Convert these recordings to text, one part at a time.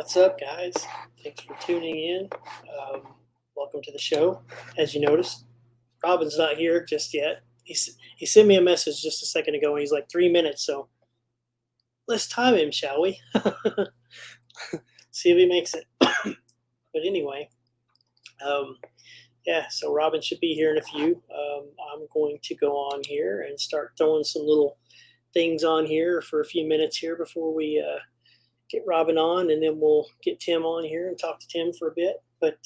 What's up, guys? Thanks for tuning in. Welcome to the show. As you noticed, Robin's not here just yet. He sent me a message just a second ago, and he's like 3 minutes. So let's time him, shall we? See if he makes it. But anyway, yeah. So Robin should be here in a few. I'm going to go on here and start throwing some little things on here for a few minutes here before we get Robin on, and then we'll get Tim on here and talk to Tim for a bit. But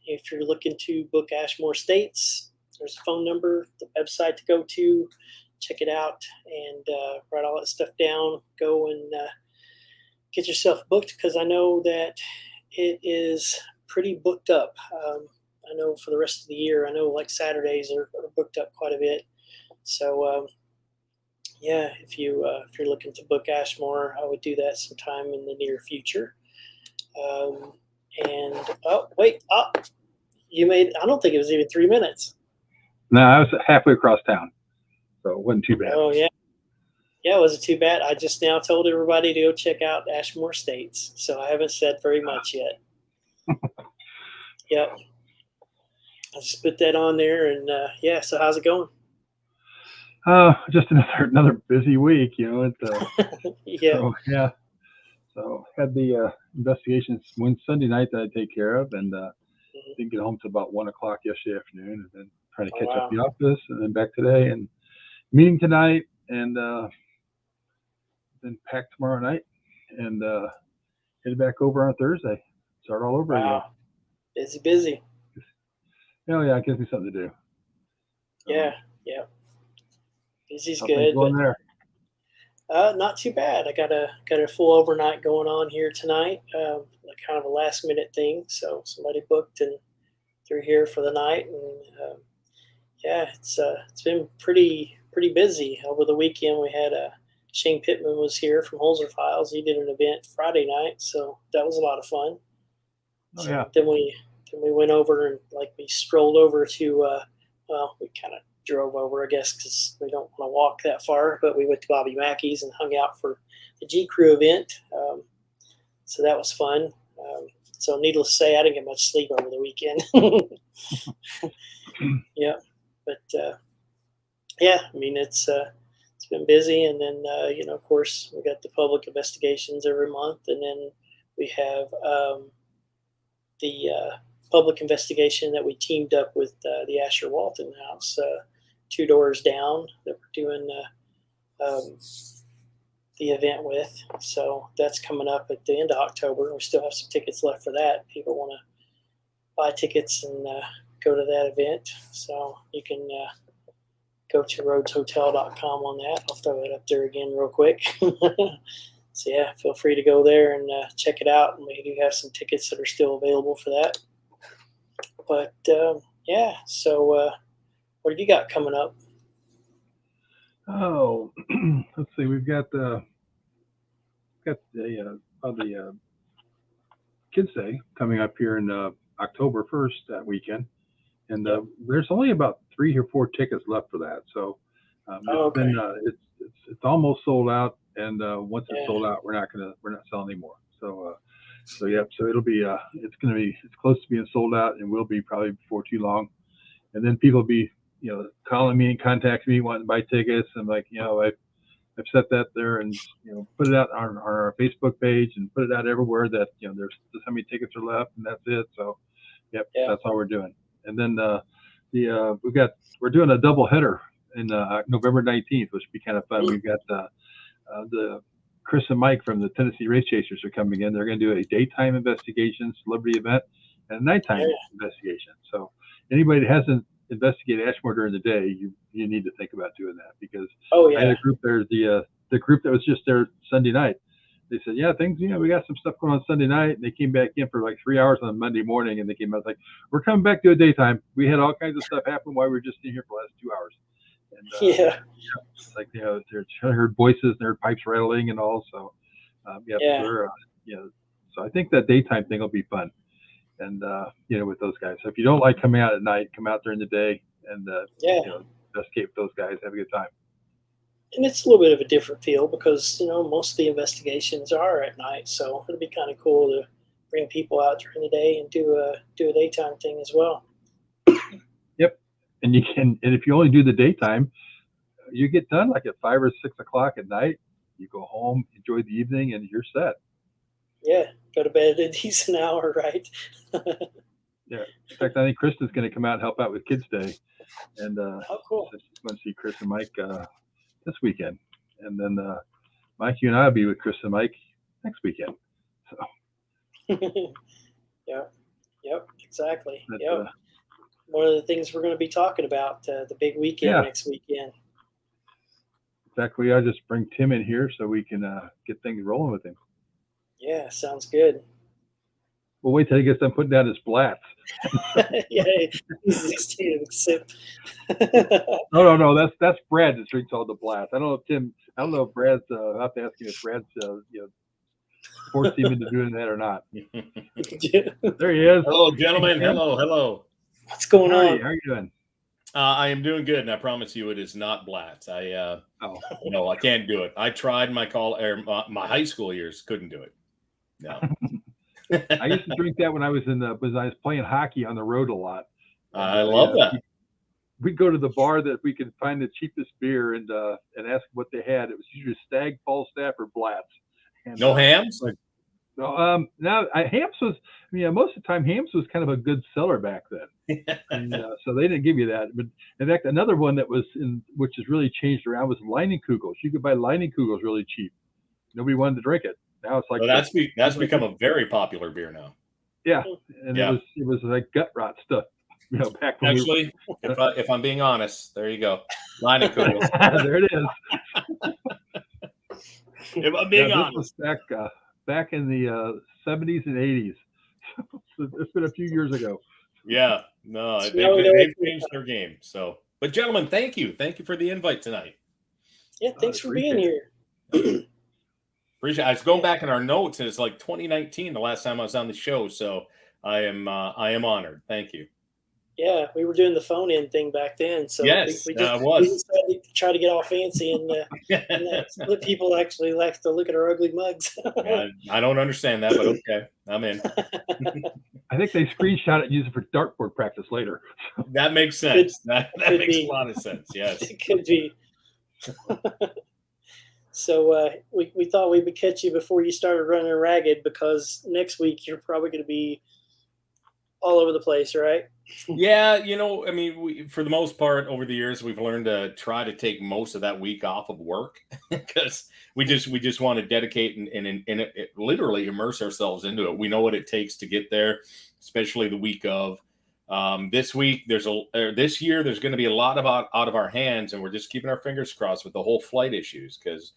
if you're looking to book Ashmore Estates, there's a phone number, the website to go to, check it out, and write all that stuff down. Go and get yourself booked, because I know that it is pretty booked up. I know for the rest of the year, I know like Saturdays are booked up quite a bit. So yeah, if you're looking to book Ashmore, I would do that sometime in the near future. And you made. I don't think it was even 3 minutes. No, I was halfway across town, so it wasn't too bad. Oh yeah, it wasn't too bad. I just now told everybody to go check out Ashmore Estates, so I haven't said very much yet. Yep, I just put that on there, and yeah. So how's it going? Just another busy week, Yeah. So, yeah. So had the investigations Sunday night that I take care of, and didn't get home till about 1 o'clock yesterday afternoon, and then trying to catch up the office, and then back today, and meeting tonight, and then pack tomorrow night, and head back over on Thursday. Start all over again. Busy. Oh yeah, it gives me something to do. Yeah. Busy's good. Going there. Not too bad. I got a full overnight going on here tonight, like kind of a last minute thing. So somebody booked and they're here for the night, and yeah, it's been pretty busy over the weekend. We had Shane Pittman was here from Holzer Files. He did an event Friday night, so that was a lot of fun. Oh, yeah. Then we went over and we strolled over to we kind of drove over, I guess, because we don't want to walk that far, but we went to Bobby Mackey's and hung out for the G Crew event. So that was fun. So needless to say, I didn't get much sleep over the weekend. Yeah, but yeah, I mean, it's been busy, and then of course, we got the public investigations every month, and then we have the public investigation that we teamed up with the Asher Walton House, 2 doors down, that we're doing the event with. So that's coming up at the end of October. We still have some tickets left for that. People want to buy tickets and go to that event. So you can go to rhodeshotel.com on that. I'll throw it up there again real quick. So yeah, feel free to go there and check it out. And we do have some tickets that are still available for that. But yeah, so what have you got coming up? Oh, let's see. We've got the Kids Day coming up here in October 1st that weekend, and there's only about 3 or 4 tickets left for that. So it's almost sold out, and once it's sold out, we're not selling anymore. So it'll be it's close to being sold out, and will be probably before too long. And then people will be calling me and contacting me wanting to buy tickets. I'm like, I've set that there, and put it out on our Facebook page and put it out everywhere that there's just how many tickets are left, and that's it. So that's all we're doing. And then we're doing a double header in November 19th, which would be kind of fun. We've got the Chris and Mike from the Tennessee Race Chasers are coming in. They're going to do a daytime investigation celebrity event and a nighttime investigation. So anybody that hasn't investigated Ashmore during the day, you need to think about doing that, because I had a group there, the group that was just there Sunday night. They said, things, we got some stuff going on Sunday night, and they came back in for like 3 hours on Monday morning, and they came out like, we're coming back to a daytime. We had all kinds of stuff happen while we were just in here for the last 2 hours. And, like they heard voices and heard pipes rattling and all. So so I think that daytime thing will be fun, and with those guys. So if you don't like coming out at night, come out during the day and investigate with those guys, have a good time. And it's a little bit of a different feel because most of the investigations are at night, so it'll be kind of cool to bring people out during the day and do a daytime thing as well. Yep. And if you only do the daytime, you get done like at 5 or 6 o'clock at night. You go home, enjoy the evening, and you're set. Yeah, go to bed at a decent hour, right? Yeah. In fact, I think Kristen's going to come out and help out with Kids Day, and Oh, cool. so she's going to see Chris and Mike this weekend, and then Mike, you and I will be with Chris and Mike next weekend. So. Yeah. Yep. Exactly. But, yep. One of the things we're going to be talking about the big weekend next weekend. In fact, we ought to just bring Tim in here so we can get things rolling with him. Yeah, sounds good. We'll wait till he gets done putting down his blats. Yeah, he's 16 sip. No. That's Brad that drinks all the blats. I don't know if Brad's. I have to ask him if Brad's forced him into doing that or not. There he is. Hello, gentlemen. Hello. What's going on? How are you doing? I am doing good, and I promise you, it is not blats. No, I can't do it. I tried my high school years, couldn't do it. No. I used to drink that when I was playing hockey on the road a lot. I love that. We'd go to the bar that we could find the cheapest beer and ask what they had. It was usually Stag, Falstaff, or Blatz. And, no hams? Now hams was. Most of the time hams was kind of a good seller back then, and, so they didn't give you that. But in fact, another one that was which has really changed around was Leinenkugels. You could buy Leinenkugels really cheap. Nobody wanted to drink it. Now it's like that's become a very popular beer now. Yeah, and it was like gut rot stuff. Back when actually, if I'm being honest, there you go, Leinenkugels. There it is. If I'm being honest, back in the 70s and 80s. So it's been a few years ago. Yeah, no, they've changed their game. So, but gentlemen, thank you for the invite tonight. Yeah, thanks for being here. Appreciate it. I was going back in our notes, and it's like 2019, the last time I was on the show. So I am honored. Thank you. Yeah, we were doing the phone-in thing back then, so yes, we was decided to try to get all fancy and let people actually like to look at our ugly mugs. I don't understand that, but okay, I'm in. I think they screenshot it and use it for dartboard practice later. That makes sense. That makes a lot of sense. Yes, it could be. So we thought we would catch you before you started running ragged, because next week you're probably going to be all over the place, right? Yeah, for the most part, over the years, we've learned to try to take most of that week off of work because we just want to dedicate and literally immerse ourselves into it. We know what it takes to get there, especially the week of. This week, this year, there's going to be a lot of out of our hands, and we're just keeping our fingers crossed with the whole flight issues because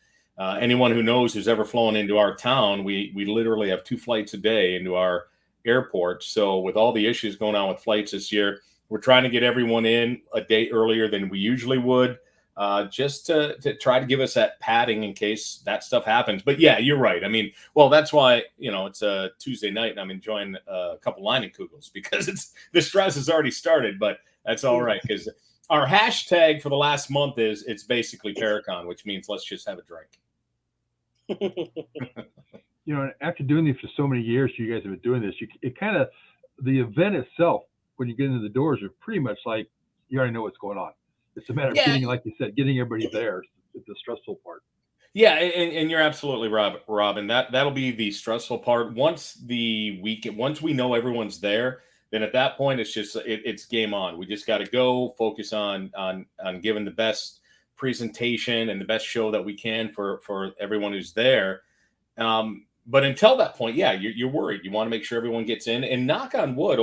anyone who knows who's ever flown into our town, we literally have 2 flights a day into our airport. So with all the issues going on with flights this year, we're trying to get everyone in a day earlier than we usually would, just to try to give us that padding in case that stuff happens. But yeah, you're right. That's why, it's a Tuesday night and I'm enjoying a couple Leinenkugels because the stress has already started, but that's all right. Because our hashtag for the last month it's basically Paracon, which means let's just have a drink. After doing this for so many years, you guys have been doing this. The event itself, when you get into the doors, are pretty much like you already know what's going on. It's a matter of getting, like you said, getting everybody there. It's the stressful part. Yeah, and you're absolutely right, Robin. That'll be the stressful part. Once we know everyone's there, then at that point it's game on. We just got to go focus on giving the best presentation and the best show that we can for everyone who's there. But until that point, yeah, you're worried. You want to make sure everyone gets in. And knock on wood,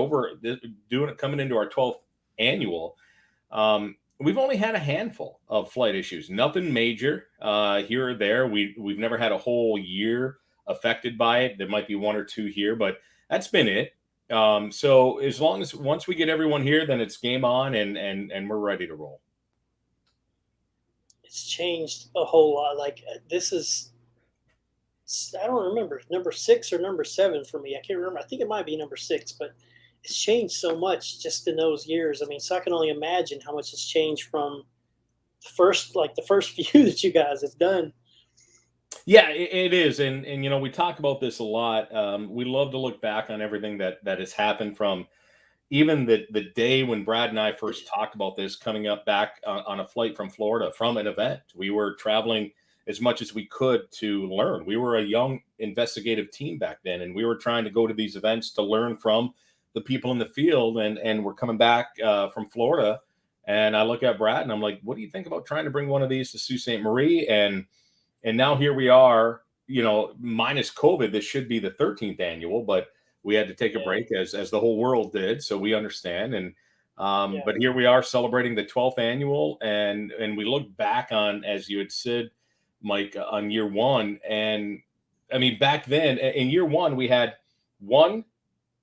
coming into our 12th annual, we've only had a handful of flight issues. Nothing major here or there. We've never had a whole year affected by it. There might be 1 or 2 here, but that's been it. So as long as once we get everyone here, then it's game on and we're ready to roll. It's changed a whole lot. Like this is, I don't remember, number 6 or number 7 for me. I can't remember. I think it might be number 6, but it's changed so much just in those years. So I can only imagine how much it's changed from the first few that you guys have done. Yeah, it is, and we talk about this a lot. We love to look back on everything that has happened from even the day when Brad and I first talked about this, coming up back on a flight from Florida from an event. We were traveling as much as we could to learn. We were a young investigative team back then, and we were trying to go to these events to learn from the people in the field. And we're coming back from Florida, and I look at Brad and I'm like, "What do you think about trying to bring one of these to Sault Ste. Marie?" And now here we are, minus COVID. This should be the 13th annual, but we had to take a break as the whole world did. So we understand. And but here we are celebrating the 12th annual, and we look back on, as you had said, Mike, on year one. And I mean, back then in year one, we had one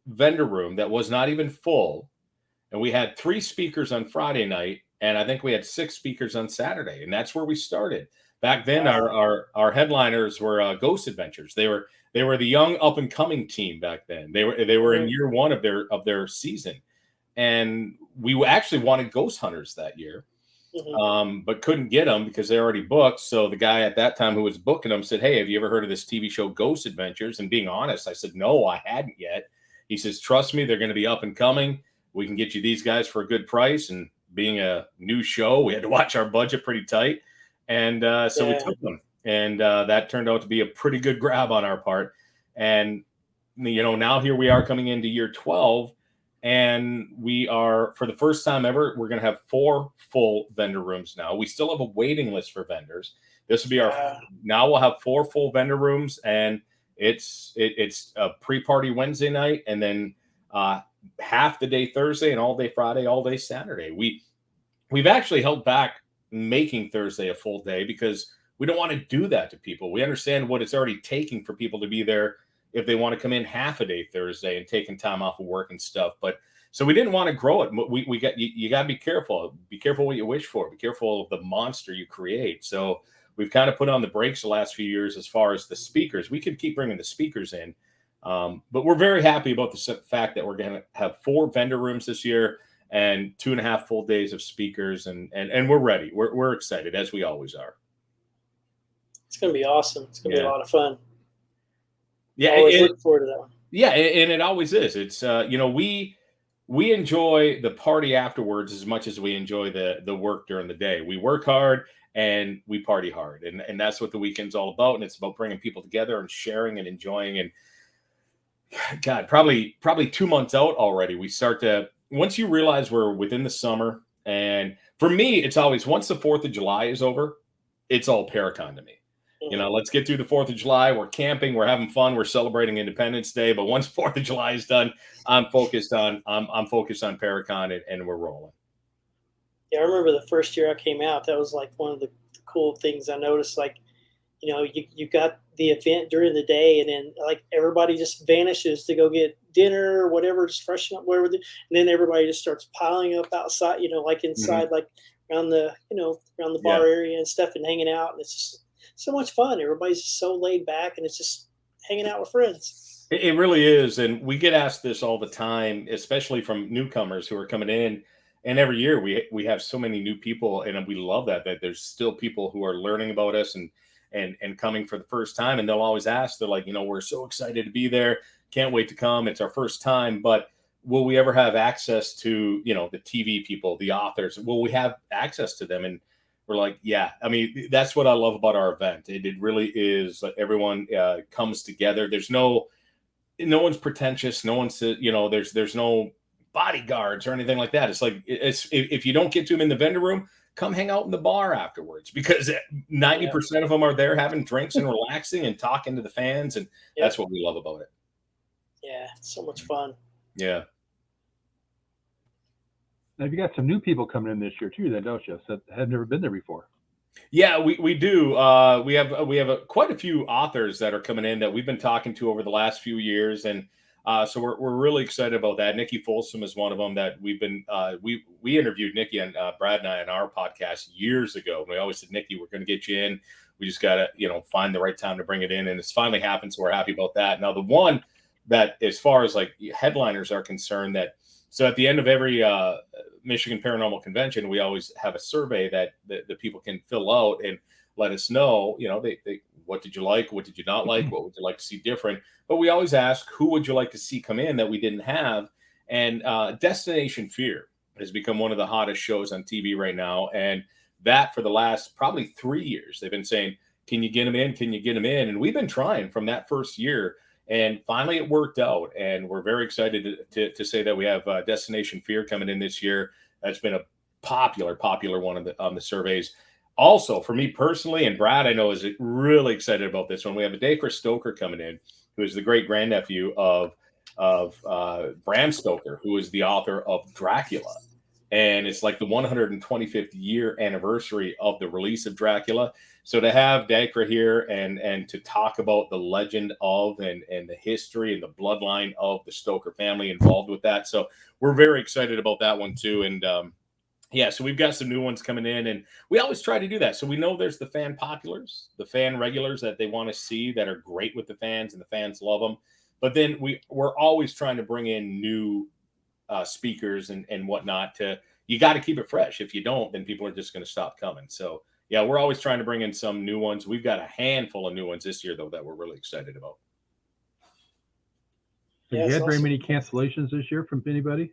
vendor room that was not even full, and we had 3 speakers on Friday night, and I think we had 6 speakers on Saturday, and that's where we started. Back then, our headliners were Ghost Adventures. They were the young up and coming team back then. They were in year one of their season, and we actually wanted ghost hunters that year, but couldn't get them because they already booked. So the guy at that time who was booking them said, "Hey, have you ever heard of this TV show Ghost Adventures?" And being honest, I said, "No, I hadn't yet." He says, "Trust me, they're going to be up and coming. We can get you these guys for a good price." And being a new show, we had to watch our budget pretty tight. And so we took them, and that turned out to be a pretty good grab on our part. And, now here we are coming into year 12, and we are, for the first time ever, we're going to have 4 full vendor rooms now. We still have a waiting list for vendors. This will be now we'll have 4 full vendor rooms, and it's a pre-party Wednesday night, and then half the day Thursday and all day Friday, all day Saturday. We've actually held back making Thursday a full day because we don't want to do that to people. We understand what it's already taking for people to be there if they want to come in half a day Thursday and taking time off of work and stuff. But so we didn't want to grow it. We got you got to be careful. Be careful what you wish for. Be careful of the monster you create. So we've kind of put on the brakes the last few years as far as the speakers. We could keep bringing the speakers in, but we're very happy about the fact that we're going to have 4 vendor rooms this year and 2.5 full days of speakers, and we're ready. We're excited, as we always are. It's going to be awesome. It's going to be a lot of fun. Yeah, always look forward to that one. Yeah, and it always is. It's we enjoy the party afterwards as much as we enjoy the work during the day. We work hard and we party hard, and that's what the weekend's all about. And it's about bringing people together and sharing and enjoying. And God, probably 2 months out already, we start to. Once you realize we're within the summer, and for me, it's always once the 4th of July is over, it's all Paracon to me. Let's get through the 4th of July. We're camping, we're having fun, we're celebrating Independence Day. But once 4th of July is done, I'm focused on Paracon, and we're rolling. Yeah, I remember the first year I came out. That was like one of the cool things I noticed. Like, you got the event during the day, and then like everybody just vanishes to go get dinner or whatever, just freshen up, whatever. And then everybody just starts piling up outside, like inside, like around the bar area and stuff, and hanging out. And it's just so much fun. Everybody's just so laid back, and it's just hanging out with friends. It really is. And we get asked this all the time, especially from newcomers who are coming in. And every year we have so many new people, and we love that there's still people who are learning about us and coming for the first time. And they'll always ask, they're like, we're so excited to be there. Can't wait to come. It's our first time, but will we ever have access to, the TV people, the authors? Will we have access to them? And we're like, yeah. I mean, that's what I love about our event. It really is. Everyone comes together. There's no one's pretentious. No one's, there's no bodyguards or anything like that. It's like, if you don't get to them in the vendor room, come hang out in the bar afterwards, because 90% of them are there having drinks and relaxing and talking to the fans. And that's what we love about it. Yeah. It's so much fun. Yeah. Now you got some new people coming in this year too, then, don't you? That have never been there before. Yeah, we do. We have quite a few authors that are coming in that we've been talking to over the last few years. And so we're really excited about that. Nikki Folsom is one of them that we've been, we interviewed Nikki and Brad and I on our podcast years ago. And we always said, Nikki, we're going to get you in. We just got to, find the right time to bring it in. And it's finally happened. So we're happy about that. Now, the one that, as far as like headliners are concerned, that So at the end of every Michigan Paranormal Convention, we always have a survey that the people can fill out and let us know, what did you like? What did you not like? What would you like to see different? But we always ask, who would you like to see come in that we didn't have? And Destination Fear has become one of the hottest shows on TV right now. And that for the last probably 3 years, they've been saying, can you get them in? Can you get them in? And we've been trying from that first year. And finally, it worked out, and we're very excited to say that we have Destination Fear coming in this year. That's been a popular one on the surveys. Also, for me personally, and Brad, I know, is really excited about this one. We have a Dacre Stoker coming in, who is the great grandnephew of Bram Stoker, who is the author of Dracula. And it's like the 125th year anniversary of the release of Dracula. So to have Dacre here and to talk about the legend of and the history and the bloodline of the Stoker family involved with that. So we're very excited about that one too. And so we've got some new ones coming in, and we always try to do that. So we know there's the fan populars, the fan regulars that they want to see that are great with the fans and the fans love them. But then we're always trying to bring in new speakers and whatnot. You got to keep it fresh. If you don't, then people are just going to stop coming. So yeah, we're always trying to bring in some new ones. We've got a handful of new ones this year, though, that we're really excited about. Have you had very many cancellations this year from anybody?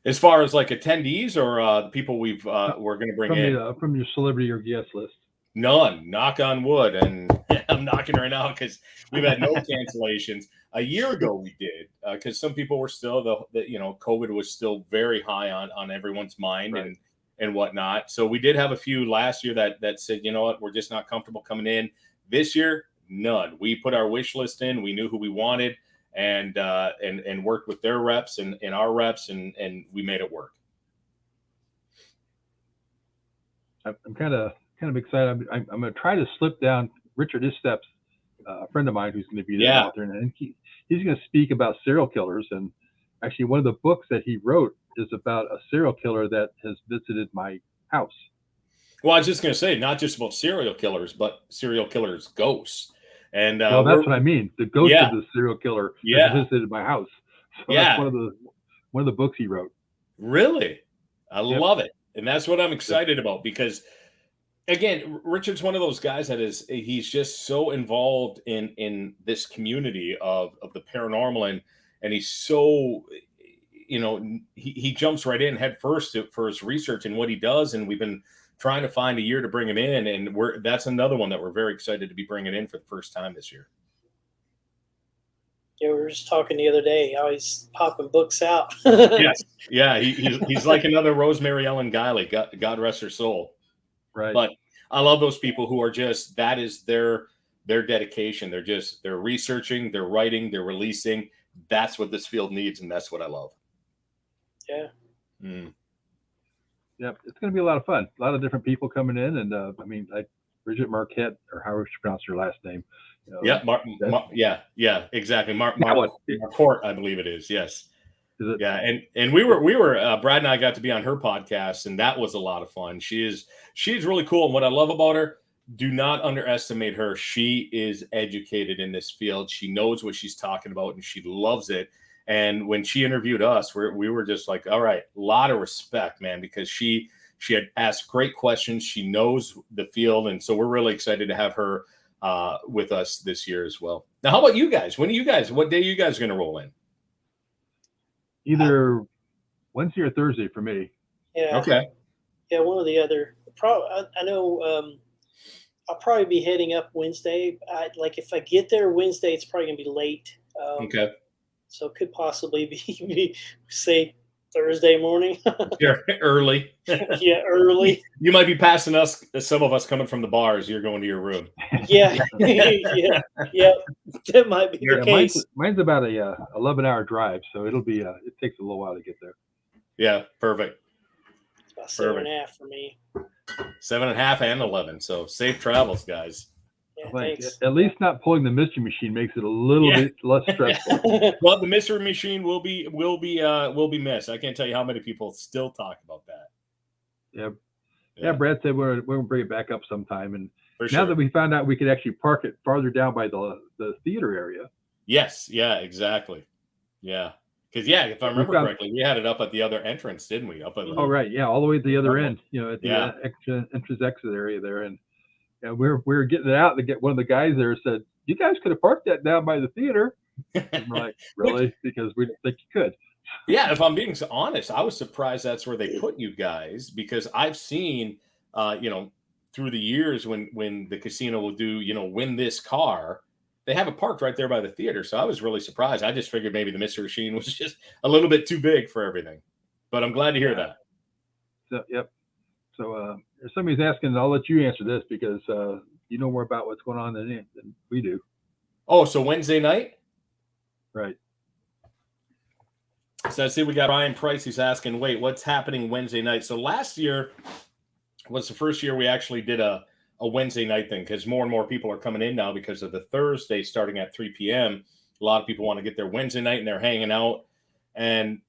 As far as like attendees or the people we're going to bring in? From your celebrity or guest list? None. Knock on wood. And I'm knocking right now because we've had no cancellations. A year ago we did, because some people were still COVID was still very high on everyone's mind, right, and whatnot. So we did have a few last year that said, you know what, we're just not comfortable coming in. This year, none. We put our wish list in. We knew who we wanted, and worked with their reps and our reps, and we made it work. I'm kind of excited. I'm going to try to slip down Richard Istep's a friend of mine who's going to be there out there, and he's going to speak about serial killers. And actually, one of the books that he wrote is about a serial killer that has visited my house. Well, I was just going to say, not just about serial killers, but serial killers' ghosts. And well, that's what I mean. The ghost of the serial killer that visited my house. So that's one of the books he wrote. Really? I love it. And that's what I'm excited about, because again, Richard's one of those guys he's just so involved in this community of the paranormal, and he's so, he jumps right in head first for his research and what he does. And we've been trying to find a year to bring him in, and that's another one that we're very excited to be bringing in for the first time this year. Yeah, we were just talking the other day how he's popping books out. Yes. Yeah, he's like another Rosemary Ellen Guiley, God rest her soul. Right. But I love those people who are just, that is their dedication. They're researching, they're writing, they're releasing. That's what this field needs, and that's what I love. Yeah. Yep, it's going to be a lot of fun. A lot of different people coming in, and like Bridget Marquette, or how would you pronounce her last name? Exactly. Marquardt, I believe it is. Yes. Is it? Yeah, and we were Brad and I got to be on her podcast, and that was a lot of fun. She's really cool, and what I love about her, do not underestimate her. She is educated in this field. She knows what she's talking about, and she loves it. And when she interviewed us, we were just like, all right, a lot of respect, man, because she had asked great questions. She knows the field, and so we're really excited to have her with us this year as well. Now, how about you guys? What day are you guys going to roll in? Either Wednesday or Thursday for me. Yeah. Okay. Yeah, one or the other. I know I'll probably be heading up Wednesday. If I get there Wednesday, it's probably going to be late. Okay. So it could possibly be say Thursday morning. Yeah, early. Yeah, early. You might be passing us, some of us coming from the bars. You're going to your room. Yeah. Yeah. That might be the case. Mine's about a 11-hour drive, so it'll be it takes a little while to get there. Yeah, perfect. It's about 7.5 for me. 7.5 and 11. So safe travels, guys. Yeah, thanks. At least not pulling the mystery machine makes it a little bit less stressful. Well, the mystery machine will be missed. I can't tell you how many people still talk about that. Yeah. Brad said we're going to bring it back up sometime, and now that we found out we could actually park it farther down by the theater area. Yes. Yeah. Exactly. Yeah. Because if I remember got, correctly, we had it up at the other entrance, didn't we? Up at oh right, yeah, all the way to the other end, at the entrance exit area there, and we were getting it out. To get one of the guys there said, "You guys could have parked that down by the theater." And we're like, really? Because we didn't think you could. Yeah, if I'm being honest, I was surprised that's where they put you guys, because I've seen, through the years when the casino will do, win this car, they have it parked right there by the theater. So I was really surprised. I just figured maybe the Mystery Machine was just a little bit too big for everything. But I'm glad to hear that. So, yep. So if somebody's asking, I'll let you answer this because you know more about what's going on than we do. Oh, so Wednesday night? Right. So I see we got Ryan Price. He's asking, wait, what's happening Wednesday night? So last year was the first year we actually did a Wednesday night thing, because more and more people are coming in now because of the Thursday starting at 3 p.m. A lot of people want to get their Wednesday night and they're hanging out. And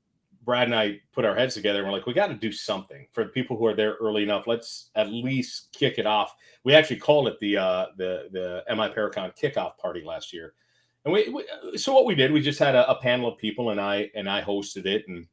Brad and I put our heads together and we're like, we got to do something for the people who are there early enough. Let's at least kick it off. We actually called it the MI Paracon kickoff party last year. And so what we did, we just had a panel of people, and I hosted it, and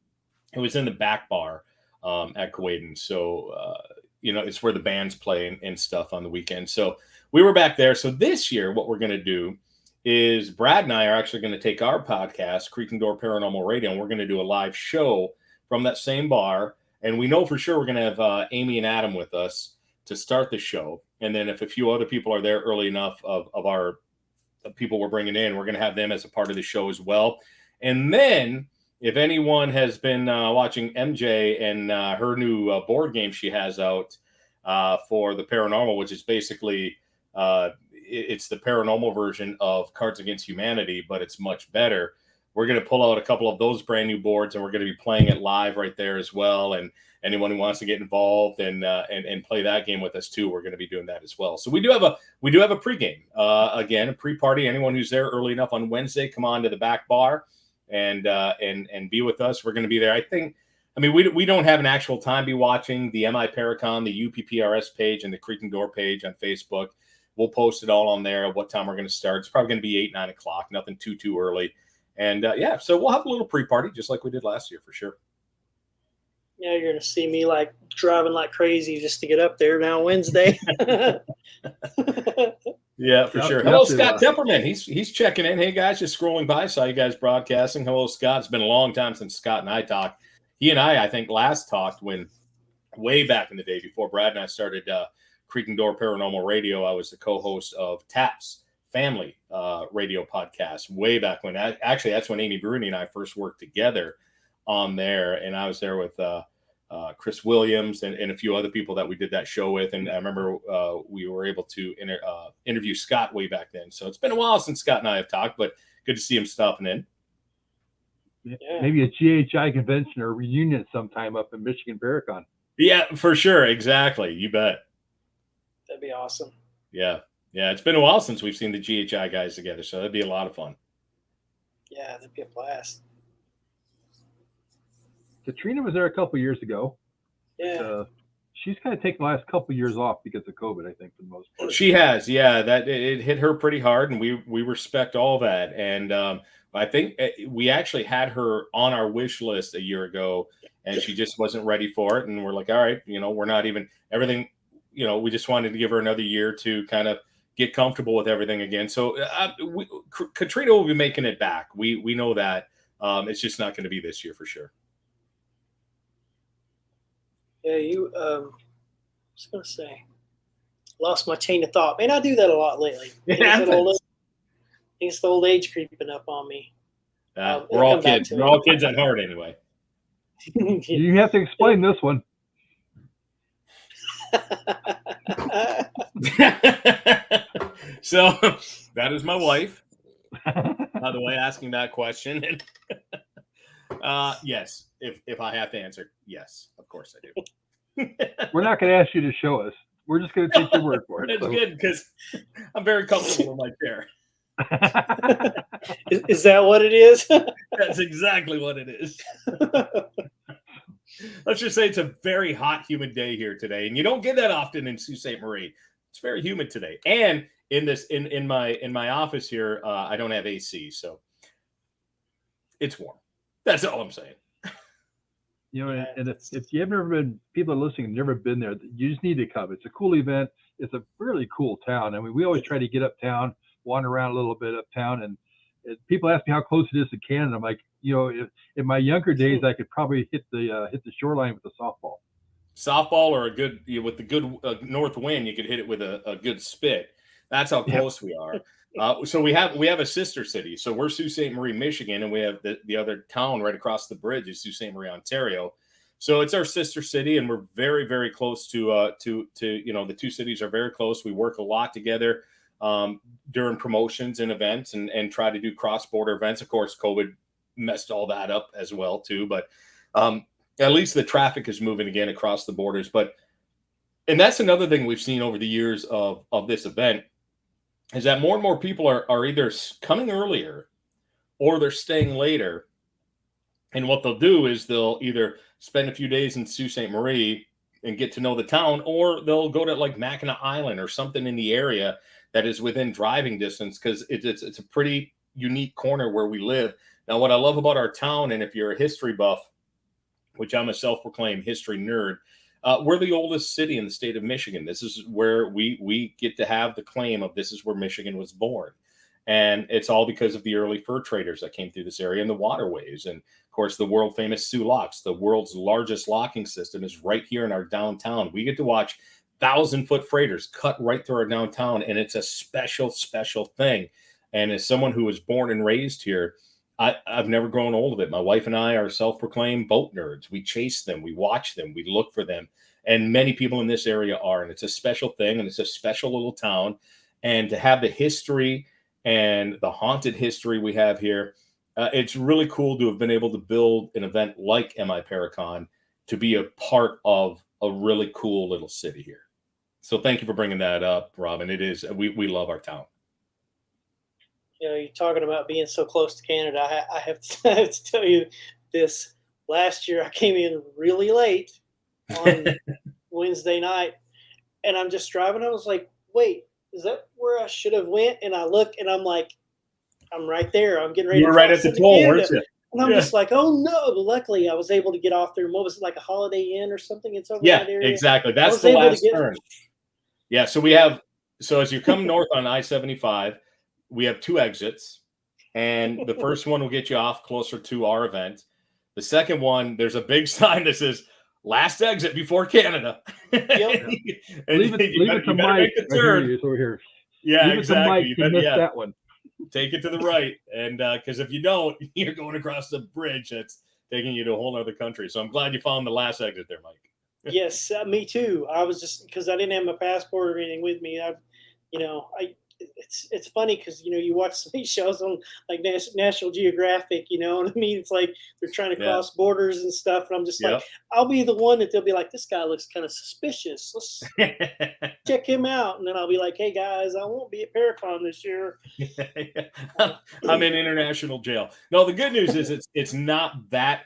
it was in the back bar at Kuwaitan. So, it's where the bands play and stuff on the weekend. So we were back there. So this year, what we're going to do is Brad and I are actually going to take our podcast, Creaking Door Paranormal Radio, and we're going to do a live show from that same bar. And we know for sure we're going to have Amy and Adam with us to start the show. And then if a few other people are there early enough of our people we're bringing in, we're going to have them as a part of the show as well. And then if anyone has been watching MJ and her new board game she has out for the paranormal, which is basically it's the paranormal version of Cards Against Humanity, but it's much better. We're going to pull out a couple of those brand new boards, and we're going to be playing it live right there as well. And anyone who wants to get involved and play that game with us too, we're going to be doing that as well. So we do have a pregame, again, a pre-party. Anyone who's there early enough on Wednesday, come on to the back bar and be with us. We're going to be there. We don't have an actual time be watching the MI Paracon, the UPPRS page, and the Creaking Door page on Facebook. We'll post it all on there at what time we're going to start. It's probably going to be 8, 9 o'clock, nothing too early. And so we'll have a little pre-party just like we did last year for sure. Yeah, you're going to see me like driving like crazy just to get up there now Wednesday. Yeah, for sure. Hello, Scott Tepperman. He's checking in. Hey, guys, just scrolling by. Saw you guys broadcasting. Hello, Scott. It's been a long time since Scott and I talked. He and I think, last talked when way back in the day before Brad and I started Creaking Door Paranormal Radio. I was the co-host of TAP's family radio podcast way back when. Actually, that's when Amy Bruni and I first worked together on there, and I was there with Chris Williams and a few other people that we did that show with. And I remember we were able to interview Scott way back then. So it's been a while since Scott and I have talked, but good to see him stopping in. Yeah. Maybe a GHI convention or reunion sometime up in Michigan Paracon. Yeah, for sure. Exactly. You bet. That'd be awesome. Yeah. Yeah. It's been a while since we've seen the GHI guys together. So that'd be a lot of fun. Yeah, that'd be a blast. Katrina was there a couple years ago. Yeah. She's kind of taken the last couple of years off because of COVID, I think, for the most part. She has, yeah. That it hit her pretty hard, and we respect all that. And I think we actually had her on our wish list a year ago, and she just wasn't ready for it. And we're like, all right, we're not even everything. We just wanted to give her another year to kind of get comfortable with everything again. So Katrina will be making it back. We know that. It's just not going to be this year for sure. Yeah, I was going to say, lost my chain of thought. Man, I do that a lot lately. It's the old age creeping up on me. We're all kids. We're all kids at heart anyway. You have to explain this one. So that is my wife, by the way, asking that question. Yes, if I have to answer, yes, of course I do. We're not going to ask you to show us. We're just going to take your word for it. That's good, because I'm very comfortable in my chair. Is that what it is? That's exactly what it is. Let's just say it's a very hot, humid day here today, and you don't get that often in Sault Ste. Marie. It's very humid today, and in my office here, I don't have AC, so it's warm. That's all I'm saying. You know, Yeah, and if you've never been, people are listening and never been there, you just need to come. It's a cool event. It's a really cool town. I mean, we always try to get uptown, wander around a little bit uptown, and people ask me how close it is to Canada. I'm like, you know, in my younger days, I could probably hit the shoreline with a softball. Softball or with the good north wind, you could hit it with a good spit. That's how close we are. So we have a sister city. So we're Sault Ste. Marie, Michigan, and we have the other town right across the bridge is Sault Ste. Marie, Ontario. So it's our sister city, and we're very, very close to the two cities are very close. We work a lot together during promotions and events, and try to do cross border events. Of course, COVID messed all that up as well too, but at least the traffic is moving again across the borders. And that's another thing we've seen over the years of this event is that more and more people are either coming earlier or they're staying later. And what they'll do is they'll either spend a few days in Sault Ste. Marie and get to know the town, or they'll go to like Mackinac Island or something in the area that is within driving distance, because it's a pretty unique corner where we live. Now, what I love about our town, and if you're a history buff, which I'm a self-proclaimed history nerd, we're the oldest city in the state of Michigan. This is where we get to have the claim of this is where Michigan was born. And it's all because of the early fur traders that came through this area and the waterways. And of course, the world famous Soo Locks, the world's largest locking system, is right here in our downtown. We get to watch 1,000-foot freighters cut right through our downtown. And it's a special, special thing. And as someone who was born and raised here, I've never grown old of it. My wife and I are self-proclaimed boat nerds. We chase them, we watch them, we look for them. And many people in this area are. And it's a special thing. And it's a special little town. And to have the history and the haunted history we have here, it's really cool to have been able to build an event like MI Paracon to be a part of a really cool little city here. So thank you for bringing that up, Robin. It is, we love our town. You know, you're talking about being so close to Canada. I have to tell you this. Last year, I came in really late on Wednesday night, and I'm just driving. I was like, wait, is that where I should have went? And I look, and I'm like, I'm right there. I'm getting ready You were to right at the toll, weren't you? And I'm just like, oh, no. But luckily, I was able to get off there. What was it, like a Holiday Inn or something? It's over that area. Exactly. That's the last turn. Yeah, so as you come north on I-75, we have two exits, and the first one will get you off closer to our event. The second one, there's a big sign that says last exit before Canada. Yep. And leave it to Mike. Over here. Yeah, leave exactly. You missed that one. Take it to the right. And because if you don't, you're going across the bridge that's taking you to a whole other country. So I'm glad you found the last exit there, Mike. Yes, me too. I was just, because I didn't have my passport or anything with me. It's funny because you watch some of these shows on like National Geographic, you know what I mean? It's like they're trying to cross borders and stuff, and I'm just like, I'll be the one that they'll be like, this guy looks kind of suspicious. Let's check him out, and then I'll be like, hey guys, I won't be at Paracon this year. I'm in international jail. No, the good news is it's not that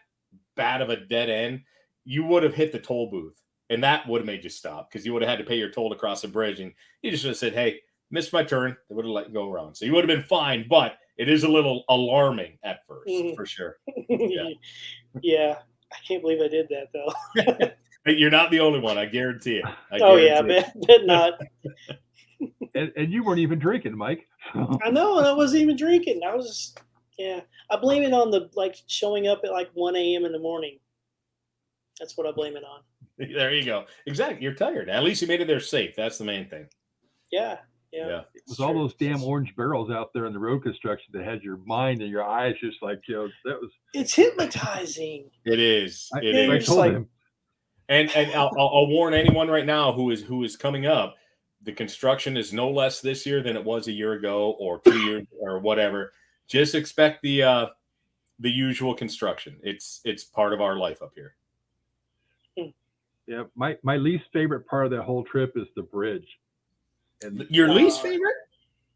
bad of a dead end. You would have hit the toll booth, and that would have made you stop because you would have had to pay your toll to cross the bridge, and you just would have said, hey, missed my turn. They would have let you go around. So you would have been fine, but it is a little alarming at first, for sure. Yeah. I can't believe I did that, though. You're not the only one. I guarantee it. I bet not. and you weren't even drinking, Mike. I know. I wasn't even drinking. I was I blame it on the showing up at 1 a.m. in the morning. That's what I blame it on. There you go. Exactly. You're tired. At least you made it there safe. That's the main thing. Yeah. It was all those damn orange barrels out there in the road construction that had your mind and your eyes just that was. It's hypnotizing. It is. I told him. And I'll warn anyone right now who is coming up. The construction is no less this year than it was a year ago or 2 years or whatever. Just expect the usual construction. It's part of our life up here. Yeah, my least favorite part of that whole trip is the bridge. And your least favorite?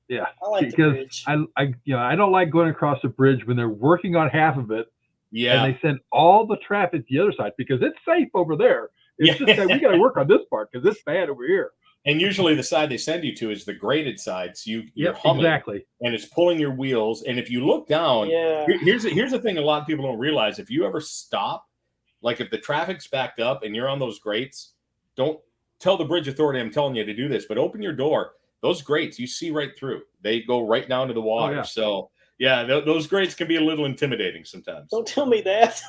Yeah, I like the bridge. I don't like going across the bridge when they're working on half of it. Yeah, and they send all the traffic to the other side because it's safe over there. It's just that we got to work on this part because it's bad over here. And usually the side they send you to is the graded side. So you're humming exactly. and it's pulling your wheels. And if you look down, Yeah. here's the thing a lot of people don't realize. If you ever stop, like if the traffic's backed up and you're on those grates, don't tell the bridge authority I'm telling you to do this, but open your door. Those grates, you see right through. They go right down to the water. yeah. So yeah, those grates can be a little intimidating sometimes. Don't tell me that.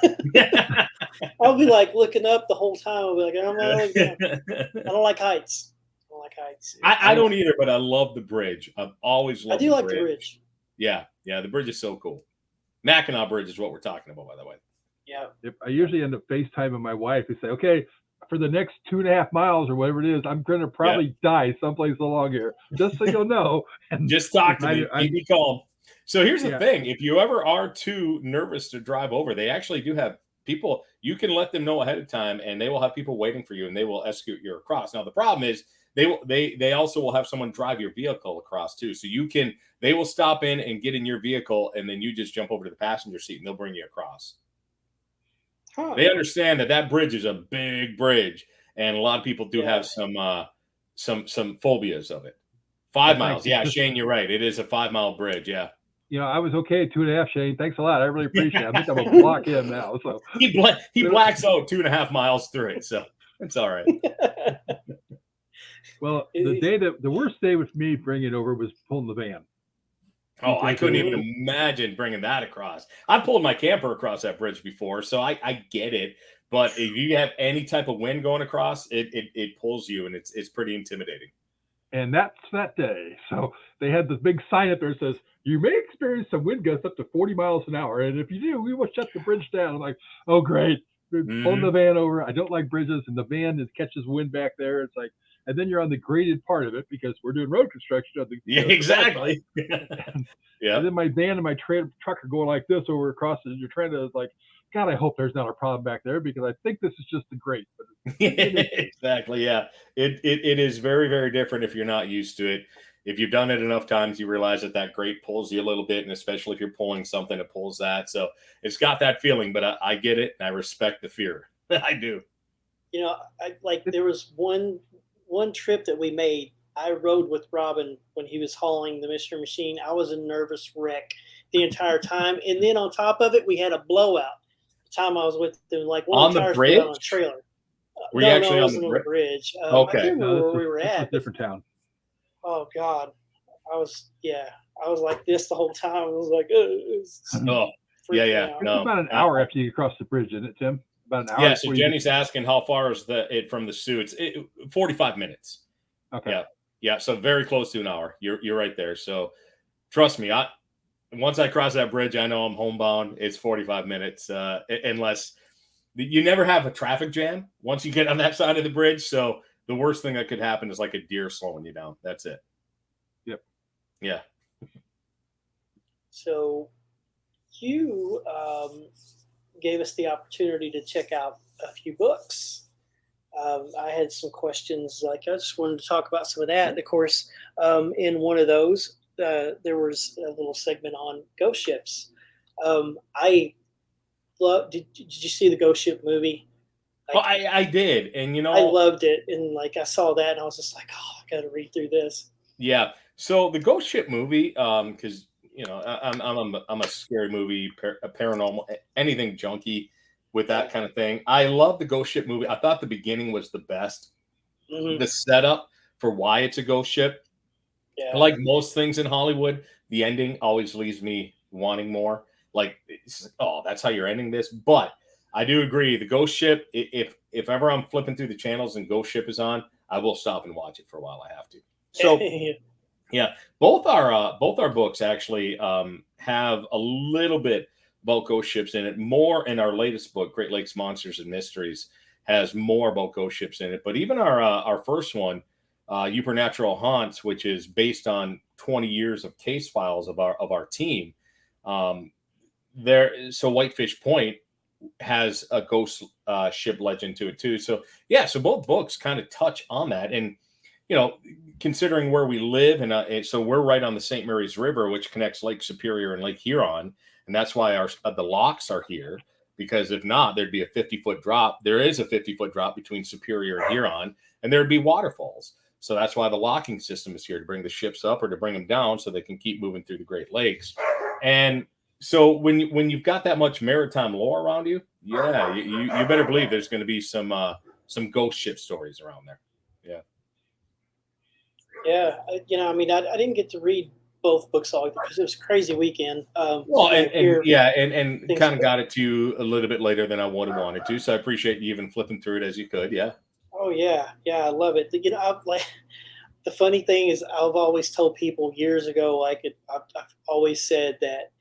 I'll be like looking up the whole time. I'll be like, I don't like heights. I don't like heights. I don't either, but I love the bridge. I've always loved I do the like bridge. the bridge. Yeah, the bridge is so cool. Mackinac Bridge is what we're talking about, by the way. Yeah. Yep. I usually end up FaceTiming my wife and say, okay, for the next 2.5 miles or whatever it is, I'm going to probably die someplace along here, just so you'll know. And just talk to me. Keep me calm. So here's the thing. If you ever are too nervous to drive over, they actually do have people. You can let them know ahead of time, and they will have people waiting for you, and they will escort you across. Now, the problem is they also will have someone drive your vehicle across too. So they will stop in and get in your vehicle, and then you just jump over to the passenger seat, and they'll bring you across. Huh. They understand that bridge is a big bridge, and a lot of people do have some phobias of it. 5 miles. Yeah, Shane, you're right. It is a 5-mile bridge. Yeah. I was okay at 2.5, Shane. Thanks a lot. I really appreciate it. I think I'm going to block him now. So he blacks out 2.5 miles through it. So it's all right. Well, the worst day with me bringing it over was pulling the van. Oh, I couldn't even imagine bringing that across. I've pulled my camper across that bridge before, so I get it. But if you have any type of wind going across, it pulls you, and it's pretty intimidating. And that's that day. So they had this big sign up there that says, you may experience some wind gusts up to 40 miles an hour. And if you do, we will shut the bridge down. I'm like, oh, great. Pulling the van over. I don't like bridges. And the van catches wind back there. It's like, and then you're on the graded part of it because we're doing road construction. Exactly. Yeah. And then my van and my truck are going like this over across it. And you're trying to like, God, I hope there's not a problem back there because I think this is just the grate. But exactly. Yeah. It is very, very different if you're not used to it. If you've done it enough times, you realize that grate pulls you a little bit, and especially if you're pulling something that pulls that. So it's got that feeling, but I get it, and I respect the fear. I do. There was one trip that we made. I rode with Robin when he was hauling the Mystery Machine. I was a nervous wreck the entire time, and then on top of it, we had a blowout. The time I was with them, like one on the bridge, on a trailer. Were you actually on the bridge? Okay, I can't remember where we were at. A different town. Oh God, I was like this the whole time. I was like, yeah. It's about an hour after you cross the bridge, isn't it, Tim? About an hour. Yeah. So Jenny's asking how far is it from the Sioux? It's 45 minutes. Okay. Yeah. So very close to an hour. You're right there. So trust me, once I cross that bridge, I know I'm homebound. It's 45 minutes, unless you never have a traffic jam once you get on that side of the bridge. So the worst thing that could happen is like a deer slowing you down. That's it. Yep. Yeah. So you gave us the opportunity to check out a few books. I had some questions. I just wanted to talk about some of that. Of course, in one of those, there was a little segment on ghost ships. I love. Did you see the Ghost Ship movie? I did, and I loved it, and I saw that, and I was just like, oh, I got to read through this. Yeah. So the Ghost Ship movie, because I'm a scary movie, a paranormal, anything junky with that kind of thing. I love the Ghost Ship movie. I thought the beginning was the best. Mm-hmm. The setup for why it's a ghost ship. Yeah. Like most things in Hollywood, the ending always leaves me wanting more. That's how you're ending this. But I do agree. The Ghost Ship, if ever I'm flipping through the channels and Ghost Ship is on, I will stop and watch it for a while. I have to. So, yeah, both our books actually have a little bit about ghost ships in it. More in our latest book, Great Lakes Monsters and Mysteries, has more about ghost ships in it. But even our first one, Yooper Natural Haunts, which is based on 20 years of case files of our team, so Whitefish Point has a ghost ship legend to it too. So yeah, so both books kind of touch on that. And considering where we live, and so we're right on the St. Mary's River, which connects Lake Superior and Lake Huron, and that's why the locks are here. Because if not, there'd be a 50-foot drop. There is a 50-foot drop between Superior and Huron, and there'd be waterfalls. So that's why the locking system is here, to bring the ships up or to bring them down so they can keep moving through the Great Lakes. And so when you've got that much maritime lore around you, yeah, you better believe there's going to be some ghost ship stories around there. Yeah. Yeah, I didn't get to read both books all because it was a crazy weekend. Well, and kind of go. got it to you a little bit later than I would have wanted to. So I appreciate you even flipping through it as you could. Yeah. Oh yeah, I love it. The funny thing is, I've always told people years ago, I've always said that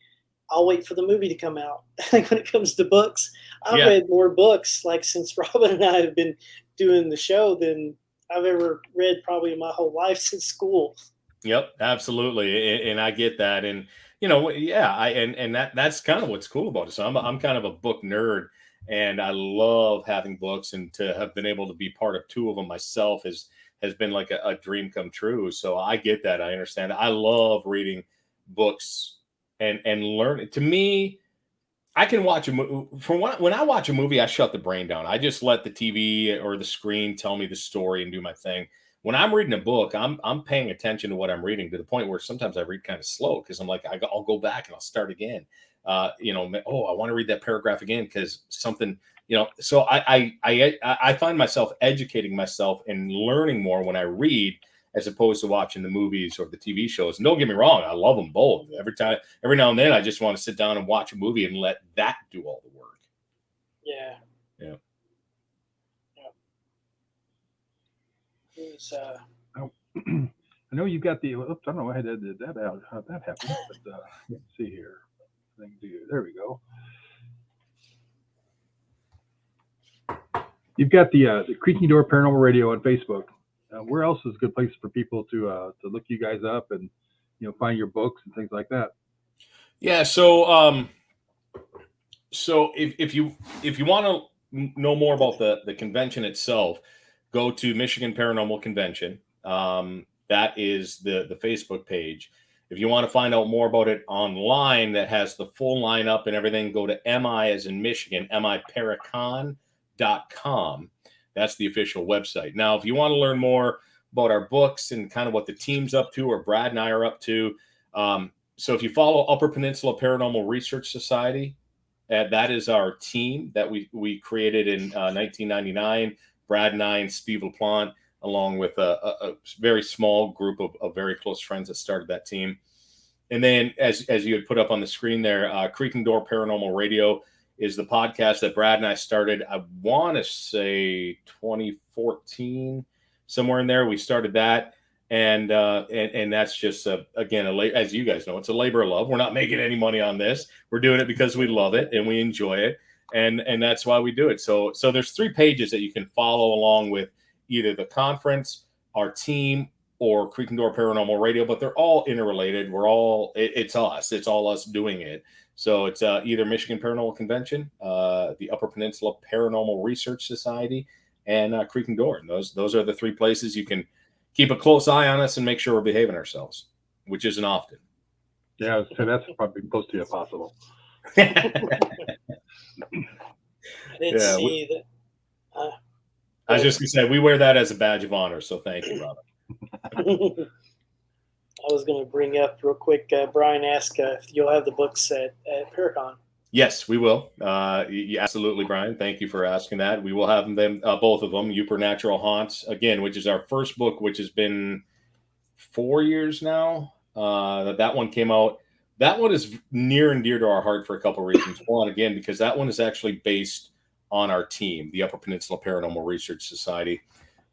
I'll wait for the movie to come out. Like when it comes to books, I've read more books since Robin and I have been doing the show than I've ever read probably in my whole life since school. Yep, absolutely, and I get that, and that's kind of what's cool about it. So I'm kind of a book nerd, and I love having books, and to have been able to be part of two of them myself has been like a dream come true. So I get that, I understand. I love reading books and learn. To me, I can watch a movie. When I watch a movie, I shut the brain down. I just let the TV or the screen tell me the story and do my thing. When I'm reading a book, I'm paying attention to what I'm reading, to the point where sometimes I read kind of slow because I'm like, I'll go back and I'll start again. I want to read that paragraph again because something, So I find myself educating myself and learning more when I read, as opposed to watching the movies or the TV shows. And don't get me wrong, I love them both. Every now and then, I just want to sit down and watch a movie and let that do all the work. Yeah. Yeah. I know you got the. Oops, I don't know how that happened. But let's see here. There we go. You've got the Creaking Door Paranormal Radio on Facebook. Where else is a good place for people to look you guys up and find your books and things like that? Yeah. So if you want to know more about the convention itself, go to Michigan Paranormal Convention. That is the Facebook page. If you want to find out more about it online, that has the full lineup and everything, go to MI as in Michigan, miparacon.com. That's the official website. Now, if you want to learn more about our books and kind of what the team's up to, or Brad and I are up to, so if you follow Upper Peninsula Paranormal Research Society, that is our team that we created in 1999. Brad and I and Steve LaPlante, along with a very small group of very close friends that started that team. And then, as you had put up on the screen there, Creaking Door Paranormal Radio is the podcast that Brad and I started. I want to say 2014, somewhere in there. We started that, and that's just again, as you guys know, it's a labor of love. We're not making any money on this. We're doing it because we love it and we enjoy it, and that's why we do it. So there's 3 pages that you can follow along with either the conference, our team, or Creaking Door Paranormal Radio, but they're all interrelated. It's us. It's all us doing it. So it's either Michigan Paranormal Convention, the Upper Peninsula Paranormal Research Society, and Creaking Door. And those are the 3 places you can keep a close eye on us and make sure we're behaving ourselves, which isn't often. Yeah, so that's probably close to impossible. I didn't see that. I was just going to say, we wear that as a badge of honor, so thank you, Robin. I was going to bring up real quick, Brian asked if you'll have the books at Paracon. Yes, we will. Absolutely, Brian. Thank you for asking that. We will have them, both of them, Yooper Natural Haunts, again, which is our first book, which has been 4 years now. That one came out. That one is near and dear to our heart for a couple of reasons. One, again, because that one is actually based on our team, the Upper Peninsula Paranormal Research Society.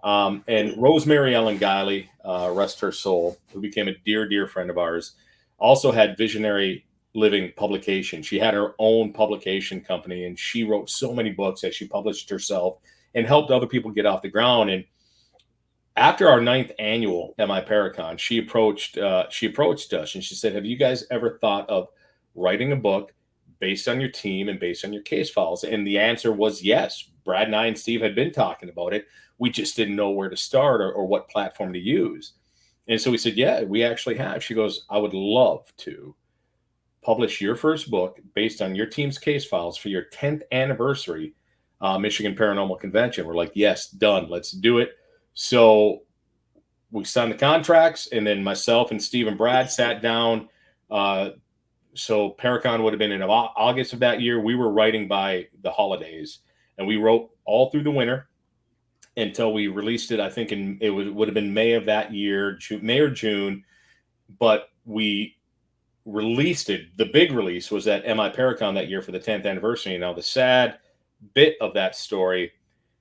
And Rosemary Ellen Guiley, rest her soul, who became a dear friend of ours, also had Visionary Living publication. She had her own publication company, and she wrote so many books that she published herself and helped other people get off the ground. And after our 9th annual MI Paracon, she approached us and she said, "Have you guys ever thought of writing a book based on your team and based on your case files?" And the answer was yes. Brad and I and Steve had been talking about it. We just didn't know where to start or what platform to use. And so we said, yeah, we actually have. She goes, "I would love to publish your first book based on your team's case files for your 10th anniversary Michigan Paranormal Convention." We're like, yes, done. Let's do it. So we signed the contracts, and then myself and Steve and Brad sat down. So Paracon would have been in August of that year. We were writing by the holidays, and we wrote all through the winter until we released it. I think would have been May of that year, May or June. But we released it. The big release was at MI Paracon that year for the 10th anniversary. Now, the sad bit of that story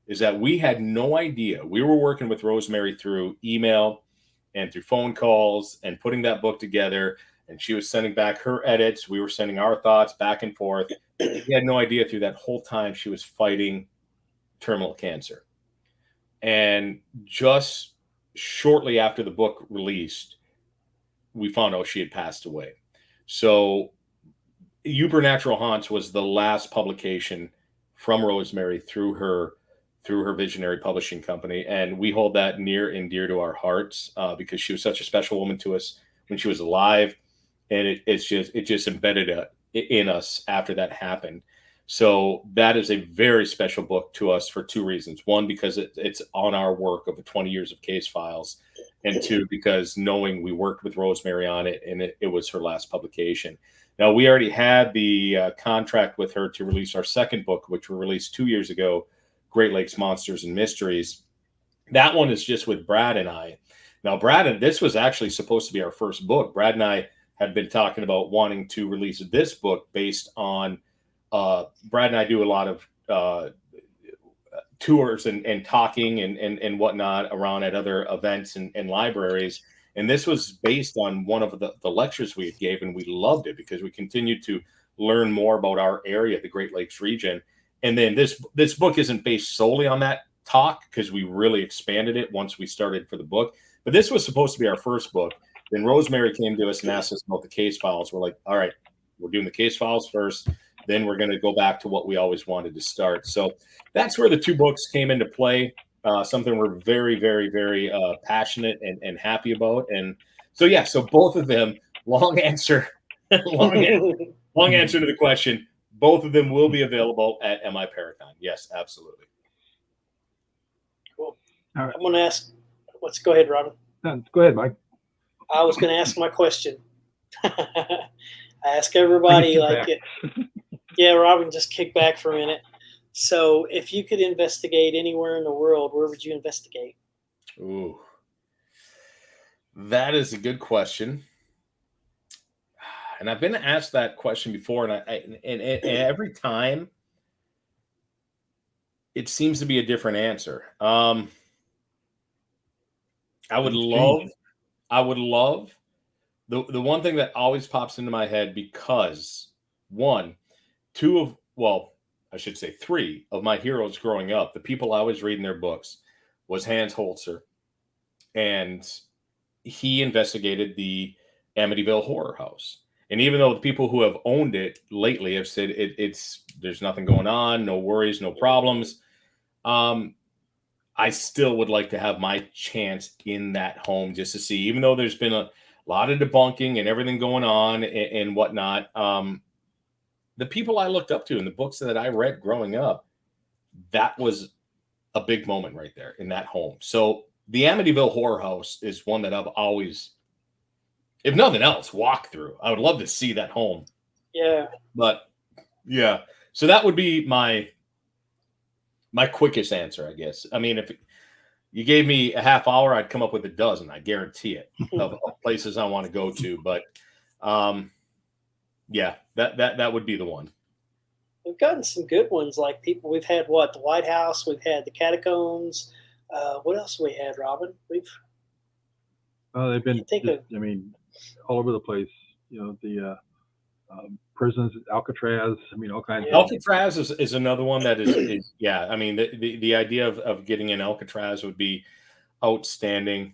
is that we had no idea. We were working with Rosemary through email and through phone calls and putting that book together. And she was sending back her edits. We were sending our thoughts back and forth. We had no idea through that whole time she was fighting terminal cancer. And just shortly after the book released, we found out she had passed away. So Yooper Natural Haunts was the last publication from Rosemary through her visionary publishing company. And we hold that near and dear to our hearts because she was such a special woman to us when she was alive. And it just embedded in us after that happened. So that is a very special book to us for two reasons. One, because it's on our work of the 20 years of case files. And two, because knowing we worked with Rosemary on it, and it was her last publication. Now, we already had the contract with her to release our second book, which we released 2 years ago, Great Lakes Monsters and Mysteries. That one is just with Brad and I. Now, this was actually supposed to be our first book. Brad and I had been talking about wanting to release this book based on Brad and I do a lot of tours and talking and whatnot around at other events and libraries. And this was based on one of the lectures we had gave, and we loved it because we continued to learn more about our area, the Great Lakes region. And then this book isn't based solely on that talk because we really expanded it once we started for the book. But this was supposed to be our first book. Then Rosemary came to us and asked us about the case files. We're like, all right, we're doing the case files first. Then we're going to go back to what we always wanted to start. So that's where the two books came into play. Something we're very, very, very passionate and happy about. And so, so both of them, long answer to the question. Both of them will be available at MI Paracon. Yes, absolutely. Cool. All right. I'm going to ask, go ahead, Robin. Go ahead, Mike. I was going to ask my question. I ask everybody it. Yeah, Robin, just kick back for a minute. So if you could investigate anywhere in the world, where would you investigate? Ooh, that is a good question. And I've been asked that question before, and every time it seems to be a different answer. I would love the one thing that always pops into my head, because three of my heroes growing up, the people I was reading their books, was Hans Holzer, and he investigated the Amityville Horror House. And even though the people who have owned it lately have said there's nothing going on, no worries, no problems, I still would like to have my chance in that home just to see, even though there's been a lot of debunking and everything going on and whatnot. The people I looked up to in the books that I read growing up, that was a big moment right there in that home. So the Amityville Horror House is one that I've always, if nothing else, walked through. I would love to see that home. Yeah. But yeah, so that would be my quickest answer, I guess. I mean, if you gave me a half hour, I'd come up with a dozen. I guarantee it of places I want to go to. But yeah, that would be the one. We've gotten some good ones. Like people, we've had the White House, we've had the catacombs. What else have we had, Robin? They've been, all over the place. The prisons, Alcatraz. All kinds. Alcatraz is another one that is yeah. I mean, the idea of getting in Alcatraz would be outstanding.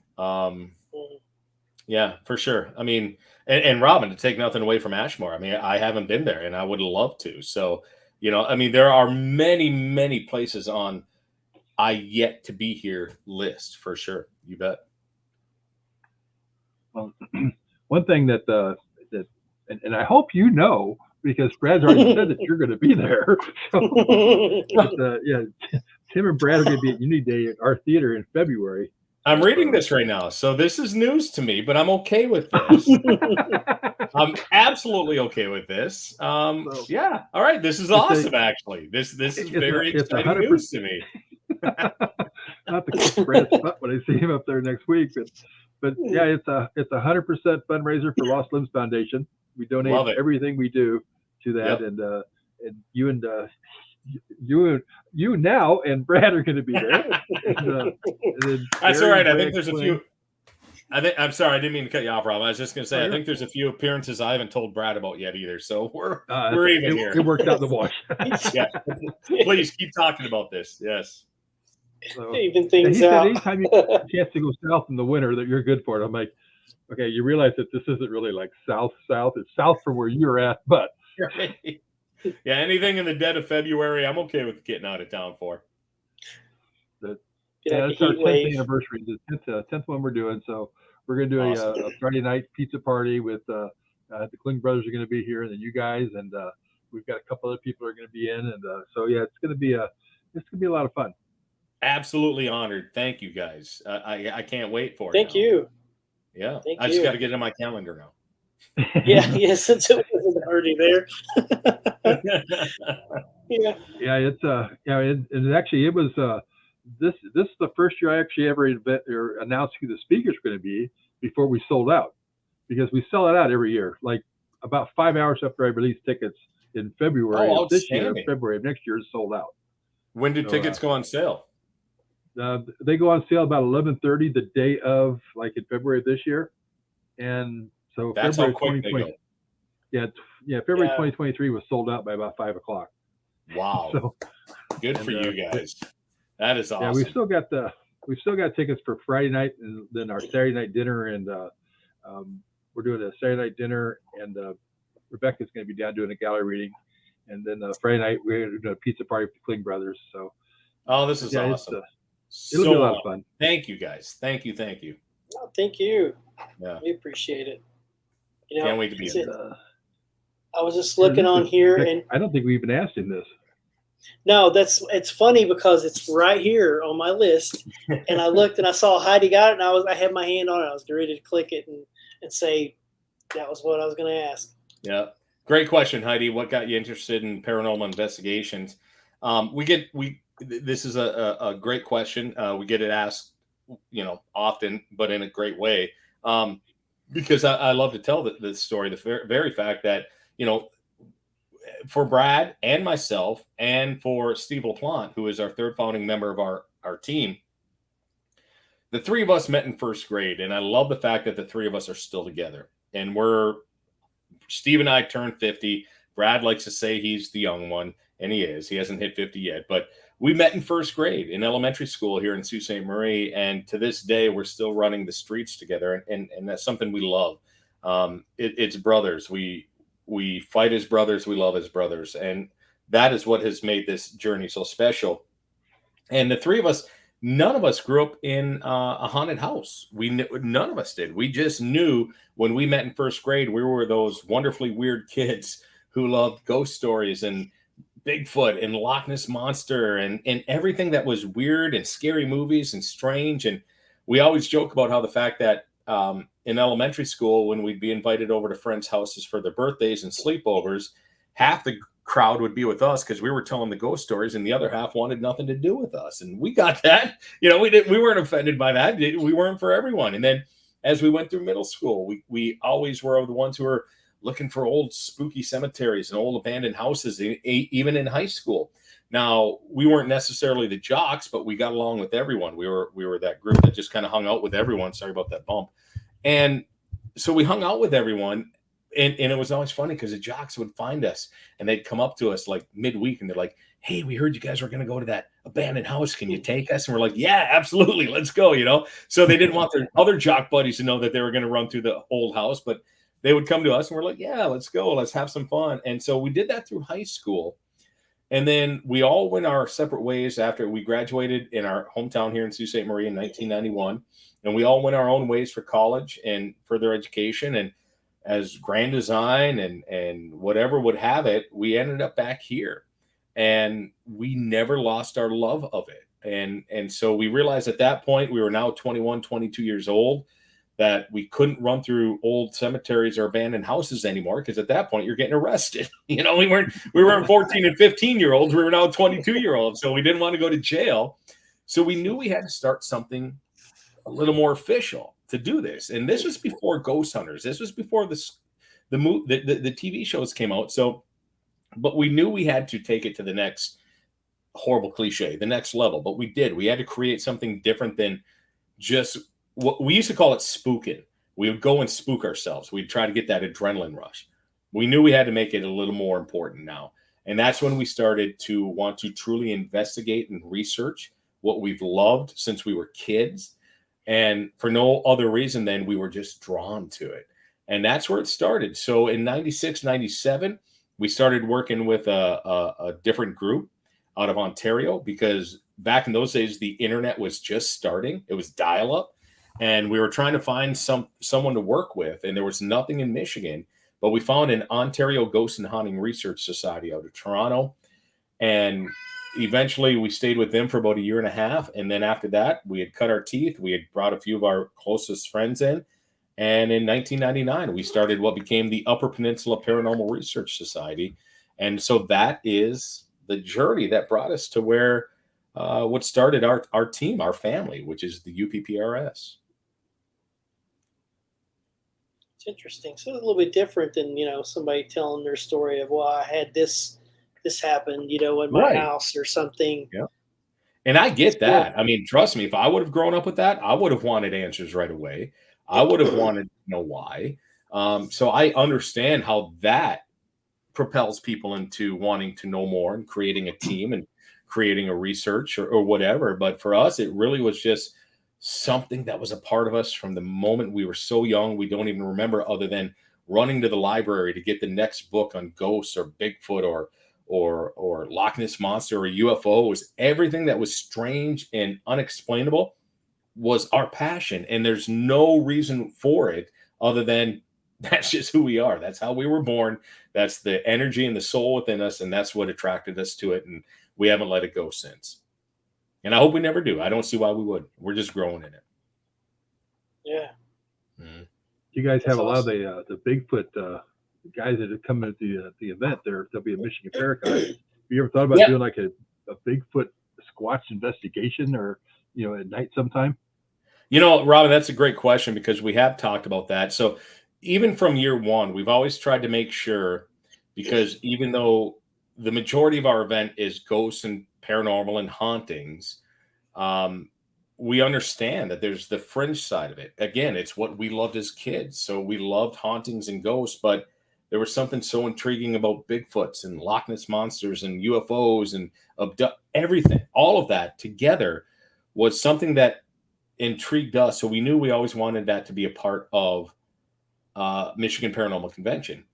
Yeah, for sure. I mean, and Robin, to take nothing away from Ashmore, I haven't been there, and I would love to. So, there are many, many places on I yet to be here list for sure. You bet. Well, one thing that and I hope because Brad's already said that you're going to be there. So, Tim and Brad are going to be at Unity Day at our theater in February. I'm reading this right now, so this is news to me, but I'm okay with this. I'm absolutely okay with this. So Yeah, all right. This is awesome. Actually, this is very it's exciting 100%. news to me. Not to kick Brad's butt when I see him up there next week, but yeah, it's a 100% fundraiser for Lost Limbs Foundation. We donate Love it. everything we do to that, Yep. and you now and Brad are going to be there. And then That's Barry, all right. I Greg, think there's a Quinn. few. I'm sorry, I didn't mean to cut you off, Rob. I was just going to say, Oh, I you're think there's a few appearances I haven't told Brad about yet either. So we're it, even here. It worked out in the wash. Yeah. Please keep talking about this. Yes. So, Even and things he said out. anytime you get a chance to go south in the winter, that you're good for it. I'm like, okay, you realize that this isn't really like south. It's south from where you're at, but yeah, anything in the dead of February, I'm okay with getting out of town for. Yeah, like it's our a 10th heat wave. anniversary, the 10th one we're doing. So we're going to do Awesome. a Friday night pizza party with the Kling brothers are going to be here, and then you guys, and we've got a couple other people are going to be in, and so yeah, it's going to be a lot of fun. Absolutely honored. Thank you guys. I can't wait for it. Thank you. Yeah, Thank I just you. got to get it in my calendar now. Yeah, since it wasn't already there. Yeah. Yeah, it's actually it was this is the first year I actually ever announced who the speakers were going to be before we sold out, because we sell it out every year. Like about 5 hours after I release tickets in February of this year, February of next year is sold out. When do tickets go on sale? They go on sale about 11:30 the day of, like in February of this year, and so that's February how quick 2020. They go. Yeah, February 2023 was sold out by about 5 o'clock. Wow. So good for you guys. That is awesome. Yeah, we've still got tickets for Friday night, and then our Saturday night dinner, and we're doing a Saturday night dinner, and Rebecca's going to be down doing a gallery reading, and then Friday night we're going to do a pizza party with the Kling brothers. So, this is awesome. It'll be a lot of fun. Thank you guys. Thank you. Oh, thank you. Yeah, we appreciate it. Can't wait to be there. I was just looking on here, and I don't think we even asked him this. No, it's funny because it's right here on my list, and I looked and I saw Heidi got it, and I had my hand on it. I was ready to click it and say that was what I was going to ask. Yeah, great question, Heidi. What got you interested in paranormal investigations? This is a great question. We get it asked, often, but in a great way. Because I love to tell the story, the very fact that, for Brad and myself, and for Steve LaPlante, who is our third founding member of our team, the three of us met in first grade. And I love the fact that the three of us are still together. And Steve and I turned 50. Brad likes to say he's the young one, and he is. He hasn't hit 50 yet. But we met in first grade in elementary school here in Sault Ste. Marie. And to this day, we're still running the streets together. And that's something we love. It's brothers. We fight as brothers. We love as brothers. And that is what has made this journey so special. And the three of us, none of us grew up in a haunted house. None of us did. We just knew when we met in first grade, we were those wonderfully weird kids who loved ghost stories and Bigfoot and Loch Ness Monster and everything that was weird and scary movies and strange. And we always joke about how the fact that in elementary school, when we'd be invited over to friends' houses for their birthdays and sleepovers, half the crowd would be with us because we were telling the ghost stories, and the other half wanted nothing to do with us. And we got that. We weren't offended by that. We weren't for everyone. And then as we went through middle school, we always were the ones who were looking for old spooky cemeteries and old abandoned houses, even in high school. Now, we weren't necessarily the jocks, but we got along with everyone. We were that group that just kind of hung out with everyone. Sorry about that bump. And so we hung out with everyone. And it was always funny because the jocks would find us and they'd come up to us like midweek and they're like, "Hey, we heard you guys were going to go to that abandoned house. Can you take us?" And we're like, "Yeah, absolutely. Let's go." So they didn't want their other jock buddies to know that they were going to run through the old house, but they would come to us and we're like, "Yeah, let's go. Let's have some fun." And so we did that through high school. And then we all went our separate ways after we graduated in our hometown here in Sault Ste. Marie in 1991. And we all went our own ways for college and further education. And as grand design and whatever would have it, we ended up back here. And we never lost our love of it. And so we realized at that point, we were now 21, 22 years old, that we couldn't run through old cemeteries or abandoned houses anymore, because at that point you're getting arrested. We weren't 14 and 15-year-olds. We were now 22-year-olds. So we didn't want to go to jail. So we knew we had to start something a little more official to do this. And this was before Ghost Hunters. This was before the TV shows came out. So, but we knew we had to take it to the next, horrible cliche, the next level. But we did. We had to create something different than just what we used to call it spooking. We would go and spook ourselves. We'd try to get that adrenaline rush. We knew we had to make it a little more important now. And that's when we started to want to truly investigate and research what we've loved since we were kids. And for no other reason than we were just drawn to it. And that's where it started. So in 96, 97, we started working with a different group out of Ontario, because back in those days, the internet was just starting. It was dial-up. And we were trying to find someone to work with, and there was nothing in Michigan. But we found an Ontario Ghost and Haunting Research Society out of Toronto. And eventually we stayed with them for about a year and a half. And then after that, we had cut our teeth. We had brought a few of our closest friends in. And in 1999, we started what became the Upper Peninsula Paranormal Research Society. And so that is the journey that brought us to where what started our team, our family, which is the UPPRS. It's interesting. So it's a little bit different than, somebody telling their story of, well, I had this happened, in my house or something. Yeah. And I get that. I mean, trust me, if I would have grown up with that, I would have wanted answers right away. I would have wanted to know why. So I understand how that propels people into wanting to know more and creating a team and creating a research or whatever. But for us, it really was just something that was a part of us from the moment we were so young. We don't even remember, other than running to the library to get the next book on ghosts or Bigfoot or Loch Ness Monster or UFO. Was everything that was strange and unexplainable was our passion. And there's no reason for it other than that's just who we are. That's how we were born. That's the energy and the soul within us. And that's what attracted us to it. And we haven't let it go since. And I hope we never do. I don't see why we would. We're just growing in it. Yeah. Mm-hmm. You guys have a lot of the Bigfoot guys that have come at the event. There'll be a Michigan Paracon. Have you ever thought about doing like a Bigfoot Squatch investigation, or at night sometime? Robin, that's a great question, because we have talked about that. So even from year one, we've always tried to make sure, because even though the majority of our event is ghosts and paranormal and hauntings, we understand that there's the fringe side of it. Again, it's what we loved as kids. So we loved hauntings and ghosts, but there was something so intriguing about Bigfoots and Loch Ness Monsters and UFOs and everything. All of that together was something that intrigued us. So we knew we always wanted that to be a part of Michigan Paranormal Convention.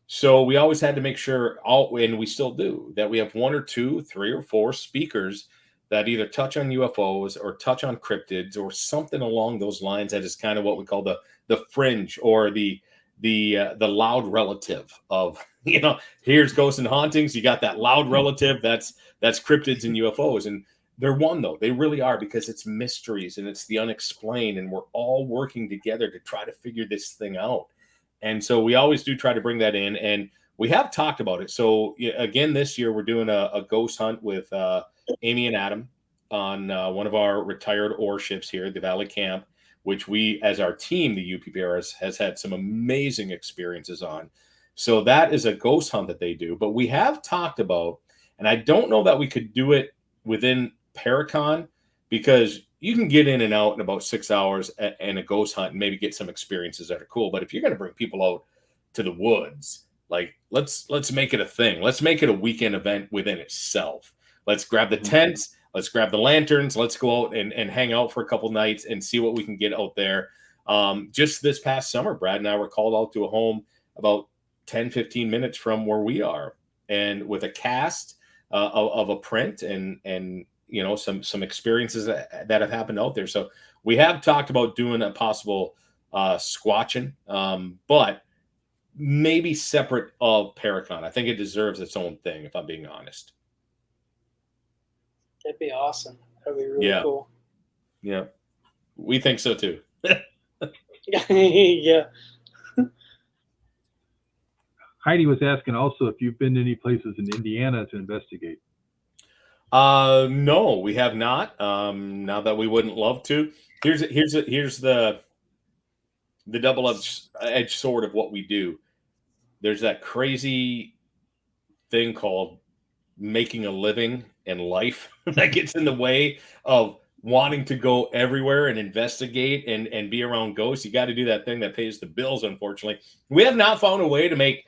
So we always had to make sure, and we still do, that we have 1 or 2, 3 or 4 speakers that either touch on UFOs or touch on cryptids or something along those lines. That is kind of what we call the fringe, or the loud relative of, here's ghosts and hauntings. You got that loud relative. That's cryptids and UFOs. And they're one, though. They really are, because it's mysteries and it's the unexplained. And we're all working together to try to figure this thing out. And so we always do try to bring that in. And we have talked about it. So again, this year we're doing a ghost hunt with Amy and Adam on one of our retired ore ships here at the Valley Camp, which we, as our team, the UPPRS, has had some amazing experiences on. So that is a ghost hunt that they do. But we have talked about, and I don't know that we could do it within Paracon, because you can get in and out in about 6 hours and a ghost hunt and maybe get some experiences that are cool. But if you're going to bring people out to the woods, like let's make it a thing. Let's make it a weekend event within itself. Let's grab the tents. Let's grab the lanterns. Let's go out and hang out for a couple nights and see what we can get out there. Just this past summer, Brad and I were called out to a home about 10, 15 minutes from where we are, and with a cast of a print and some experiences that have happened out there. So we have talked about doing a possible squatching, but maybe separate of Paracon. I think it deserves its own thing, if I'm being honest. That'd be awesome. That'd be really Yeah. cool. Yeah. We think so too. Yeah. Heidi was asking also if you've been to any places in Indiana to investigate. No, we have not. Now that we wouldn't love to. Here's the double-edged sword of what we do. There's that crazy thing called making a living and life that gets in the way of wanting to go everywhere and investigate and be around ghosts. You got to do that thing that pays the bills. Unfortunately, we have not found a way to make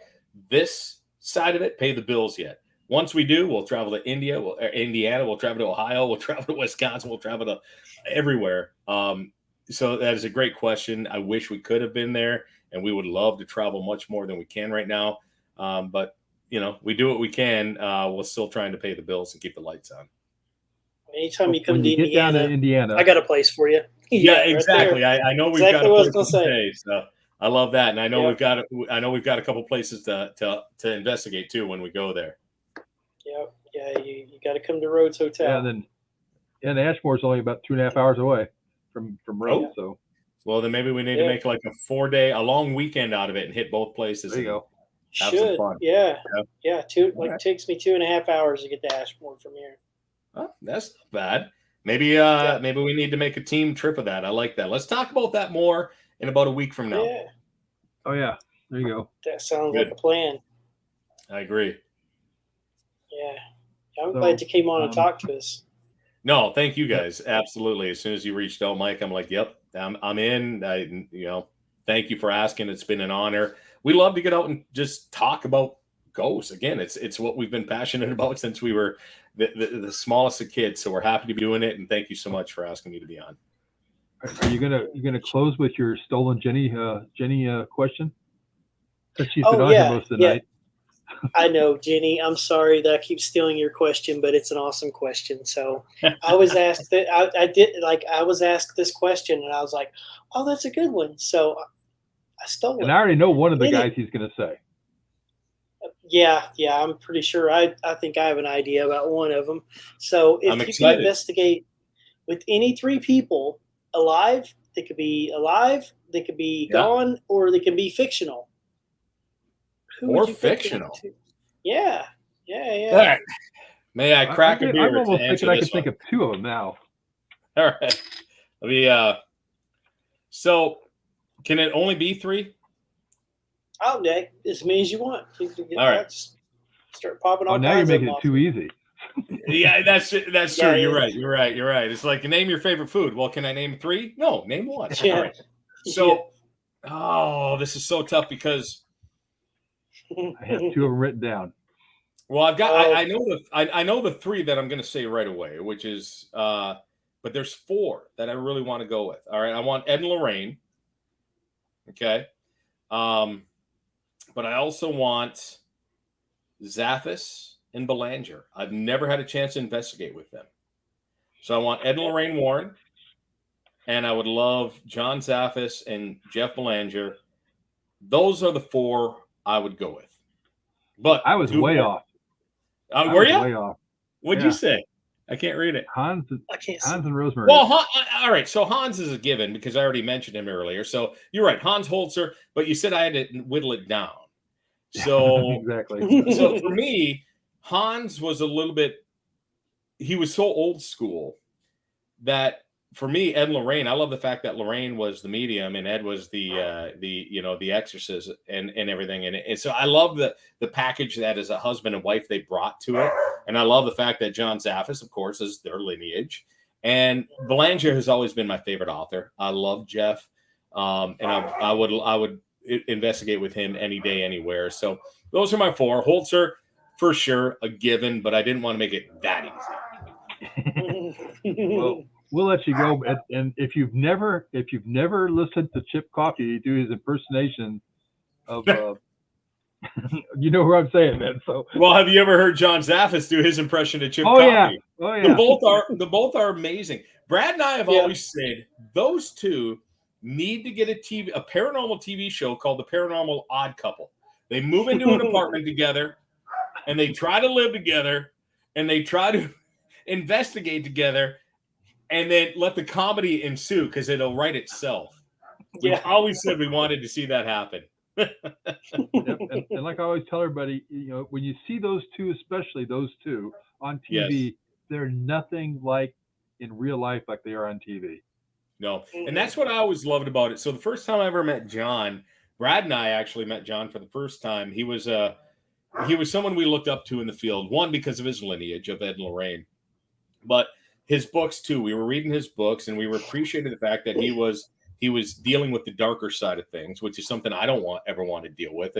this side of it pay the bills yet. Once we do, we'll travel to Indiana, we'll travel to Ohio, we'll travel to Wisconsin, we'll travel to everywhere. So that is a great question. I wish we could have been there, and we would love to travel much more than we can right now. But we do what we can. We're still trying to pay the bills and keep the lights on. Anytime you come When to you get down to Indiana, I got a place for you. Yeah, right exactly. there. I know we've Exactly got what I a was place gonna to say. stay, so I love that, and I know Yep. we've got a couple places to investigate too when we go there. Yep. Yeah, you got to come to Rhodes Hotel. and Ashmore's only about 2.5 hours away from Rhodes. So Well, then maybe we need to make like a long weekend out of it and hit both places. there you go. Have some fun. Yeah. All right. Takes me 2.5 hours to get to Ashmore from here. Oh, that's not bad. Maybe maybe we need to make a team trip of that. I like that. Let's talk about that more in about a week from now. Yeah. Oh yeah, there you go. That sounds Good. like a plan. I agree. Yeah. I'm glad you came on and talked to us. No, thank you guys. Absolutely. As soon as you reached out, Mike, I'm like, yep, I'm in. Thank you for asking. It's been an honor. We love to get out and just talk about ghosts. Again, it's what we've been passionate about since we were the smallest of kids. So we're happy to be doing it. And thank you so much for asking me to be on. Are you gonna close with your stolen Jenny question? Because she's been on here most of the night. I know, Jenny. I'm sorry that I keep stealing your question, but it's an awesome question. So I was asked that I was asked this question, and I was like, "Oh, that's a good one." So I stole it. And I already know one of the guys he's going to say. Yeah, I'm pretty sure. I think I have an idea about one of them. So if you can investigate with any three people alive, they could be alive, they could be gone, or they can be fictional. Or fictional. Yeah. All right. May I crack a beer? I'm almost thinking I can think of two of them now. All right. Let me. So, can it only be three? Oh, Nick, as many as you want. All right. Just start popping all now kinds you're making of it too easy. Yeah, that's true. You're right. It's like, name your favorite food. Well, can I name three? No, name one. Yeah. All right. So, this is so tough because I have two of them written down. Well, I've got. I know the three that I'm going to say right away, which is, but there's four that I really want to go with. All right, I want Ed and Lorraine. Okay, but I also want Zaffis and Belanger. I've never had a chance to investigate with them, so I want Ed and Lorraine Warren, and I would love John Zaffis and Jeff Belanger. Those are the four I would go with. But I was way off. Were you? Way off. What'd you say? I can't read it. Hans and Rosemary. Well, all right. So Hans is a given because I already mentioned him earlier. So you're right, Hans Holzer. But you said I had to whittle it down. So exactly. So for me, Hans was a little bit. He was so old school that for me, Ed and Lorraine. I love the fact that Lorraine was the medium and Ed was the exorcist and everything. And so I love the package that as a husband and wife they brought to it. And I love the fact that John Zaffis, of course, is their lineage. And Belanger has always been my favorite author. I love Jeff. And I would investigate with him any day, anywhere. So those are my four. Holzer, for sure, a given, but I didn't want to make it that easy. Well, we'll let you go. And if you've never listened to Chip Coffey do his impersonation of you know who I'm saying, man. So well, have you ever heard John Zaffis do his impression of Chip Coffey? Yeah. Oh yeah. The both are amazing. Brad and I have always said those two need to get a paranormal TV show called The Paranormal Odd Couple. They move into an apartment together and they try to live together and they try to investigate together. and then let the comedy ensue because it'll write itself. We've always said we wanted to see that happen. Yep. And like I always tell everybody, when you see those two, especially those two on TV, they're nothing like in real life like they are on TV. No, and that's what I always loved about it. So the first time I ever met John, Brad and I actually met John for the first time. He was someone we looked up to in the field. One, because of his lineage of Ed and Lorraine, but his books too. We were reading his books, and we were appreciating the fact that he was dealing with the darker side of things, which is something I don't ever want to deal with.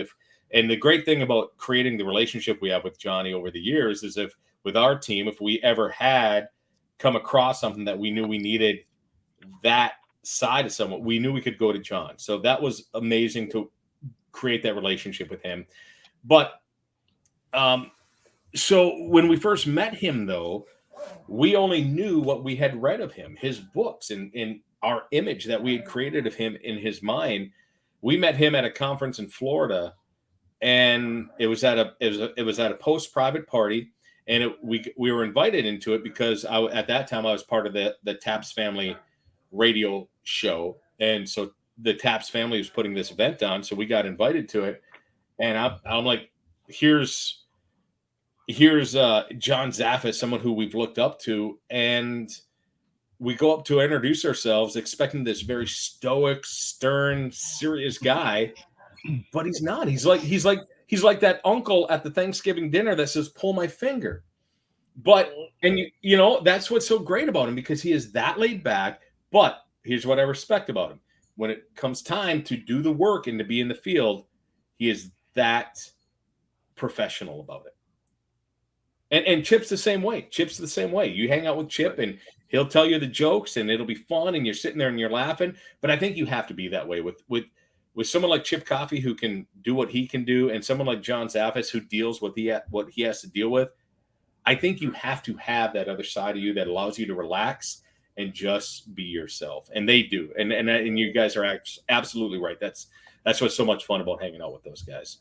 And the great thing about creating the relationship we have with Johnny over the years is with our team, if we ever had come across something that we knew we needed that side of someone, we knew we could go to John. So that was amazing to create that relationship with him. But so when we first met him, though, we only knew what we had read of him, his books, and our image that we had created of him in his mind. We met him at a conference in Florida, and it was at a post-private party, and we were invited into it because at that time I was part of the Taps family radio show, and so the Taps family was putting this event on, so we got invited to it, and I'm like, here's John Zaffis, someone who we've looked up to, and we go up to introduce ourselves, expecting this very stoic, stern, serious guy, but he's not. He's like that uncle at the Thanksgiving dinner that says, "Pull my finger." But that's what's so great about him, because he is that laid back. But here's what I respect about him: when it comes time to do the work and to be in the field, he is that professional about it. And Chip's the same way. You hang out with Chip, and he'll tell you the jokes, and it'll be fun, and you're sitting there and you're laughing. But I think you have to be that way with someone like Chip Coffey, who can do what he can do, and someone like John Zaffis, who deals with what he has to deal with. I think you have to have that other side of you that allows you to relax and just be yourself, and they do. And you guys are absolutely right. That's what's so much fun about hanging out with those guys.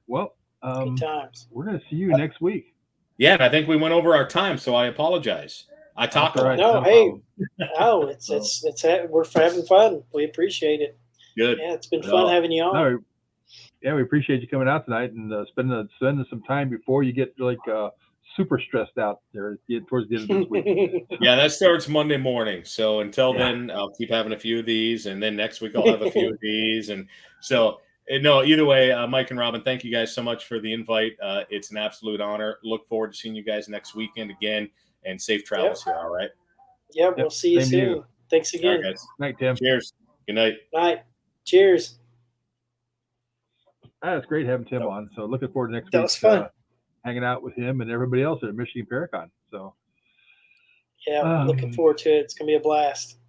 Well, good times. We're going to see you next week. Yeah, and I think we went over our time, so I apologize. I talked. Right. No, it's we're having fun. We appreciate it. Good. Yeah, it's been fun having you on. We appreciate you coming out tonight and spending some time before you get super stressed out there towards the end of this week. Yeah, that starts Monday morning. So until then, I'll keep having a few of these, and then next week I'll have a few of these, and so. No, either way, Mike and Robin, thank you guys so much for the invite. It's an absolute honor. Look forward to seeing you guys next weekend again, and safe travels here. All right. Yep. We'll see you soon. Thanks again. All right, guys. Night, Tim. Cheers. Good night. Night. Cheers. That's great having Tim on. So looking forward to next week. That was fun. Hanging out with him and everybody else at Michigan Paracon. So. Yeah, looking forward to it. It's gonna be a blast.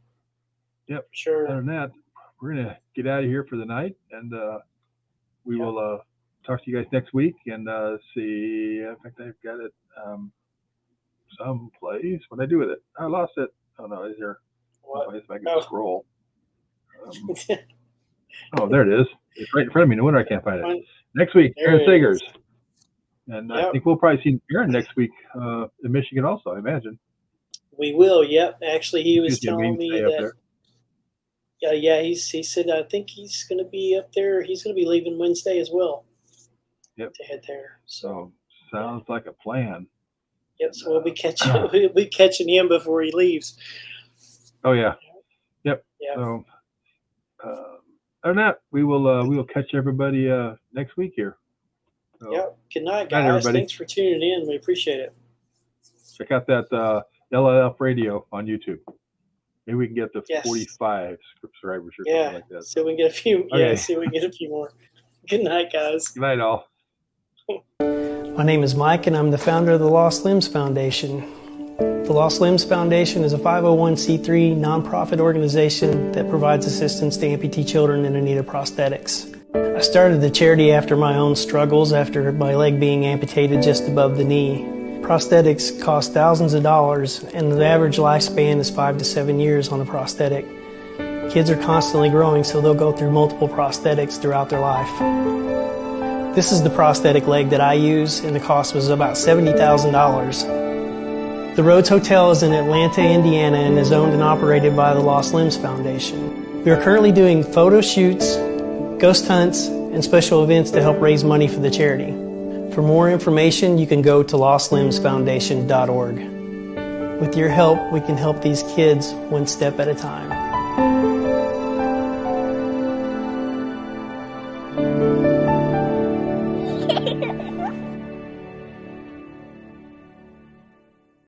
Yep. Sure. Other than that, we're going to get out of here for the night, and we will talk to you guys next week and see. In fact, I've got it someplace. What did I do with it? I lost it. Oh, no. Is there someplace I can scroll? Oh, there it is. It's right in front of me. No wonder I can't find it. Next week, Aaron Sagers. And I think we'll probably see Aaron next week in Michigan also, I imagine. We will, yep. Actually, he was telling me that. Yeah, he said I think he's going to be up there. He's going to be leaving Wednesday as well. Yep. To head there. So sounds like a plan. Yep. So we'll be catching him before he leaves. Oh yeah. Yep. Yeah. So other than that, we will catch everybody next week here. So, yep. Good night, guys. Thanks for tuning in. We appreciate it. Check out that LLF radio on YouTube. Maybe we can get to 45 subscribers or something like that. So we can get a few. Okay. Yeah, see if we can get a few more. Good night, guys. Good night, all. My name is Mike, and I'm the founder of the Lost Limbs Foundation. The Lost Limbs Foundation is a 501c3 nonprofit organization that provides assistance to amputee children in need of prosthetics. I started the charity after my own struggles after my leg being amputated just above the knee. Prosthetics cost thousands of dollars, and the average lifespan is 5 to 7 years on a prosthetic. Kids are constantly growing, so they'll go through multiple prosthetics throughout their life. This is the prosthetic leg that I use, and the cost was about $70,000. The Rhodes Hotel is in Atlanta, Indiana, and is owned and operated by the Lost Limbs Foundation. We are currently doing photo shoots, ghost hunts, and special events to help raise money for the charity. For more information, you can go to lostlimbsfoundation.org. With your help, we can help these kids one step at a time.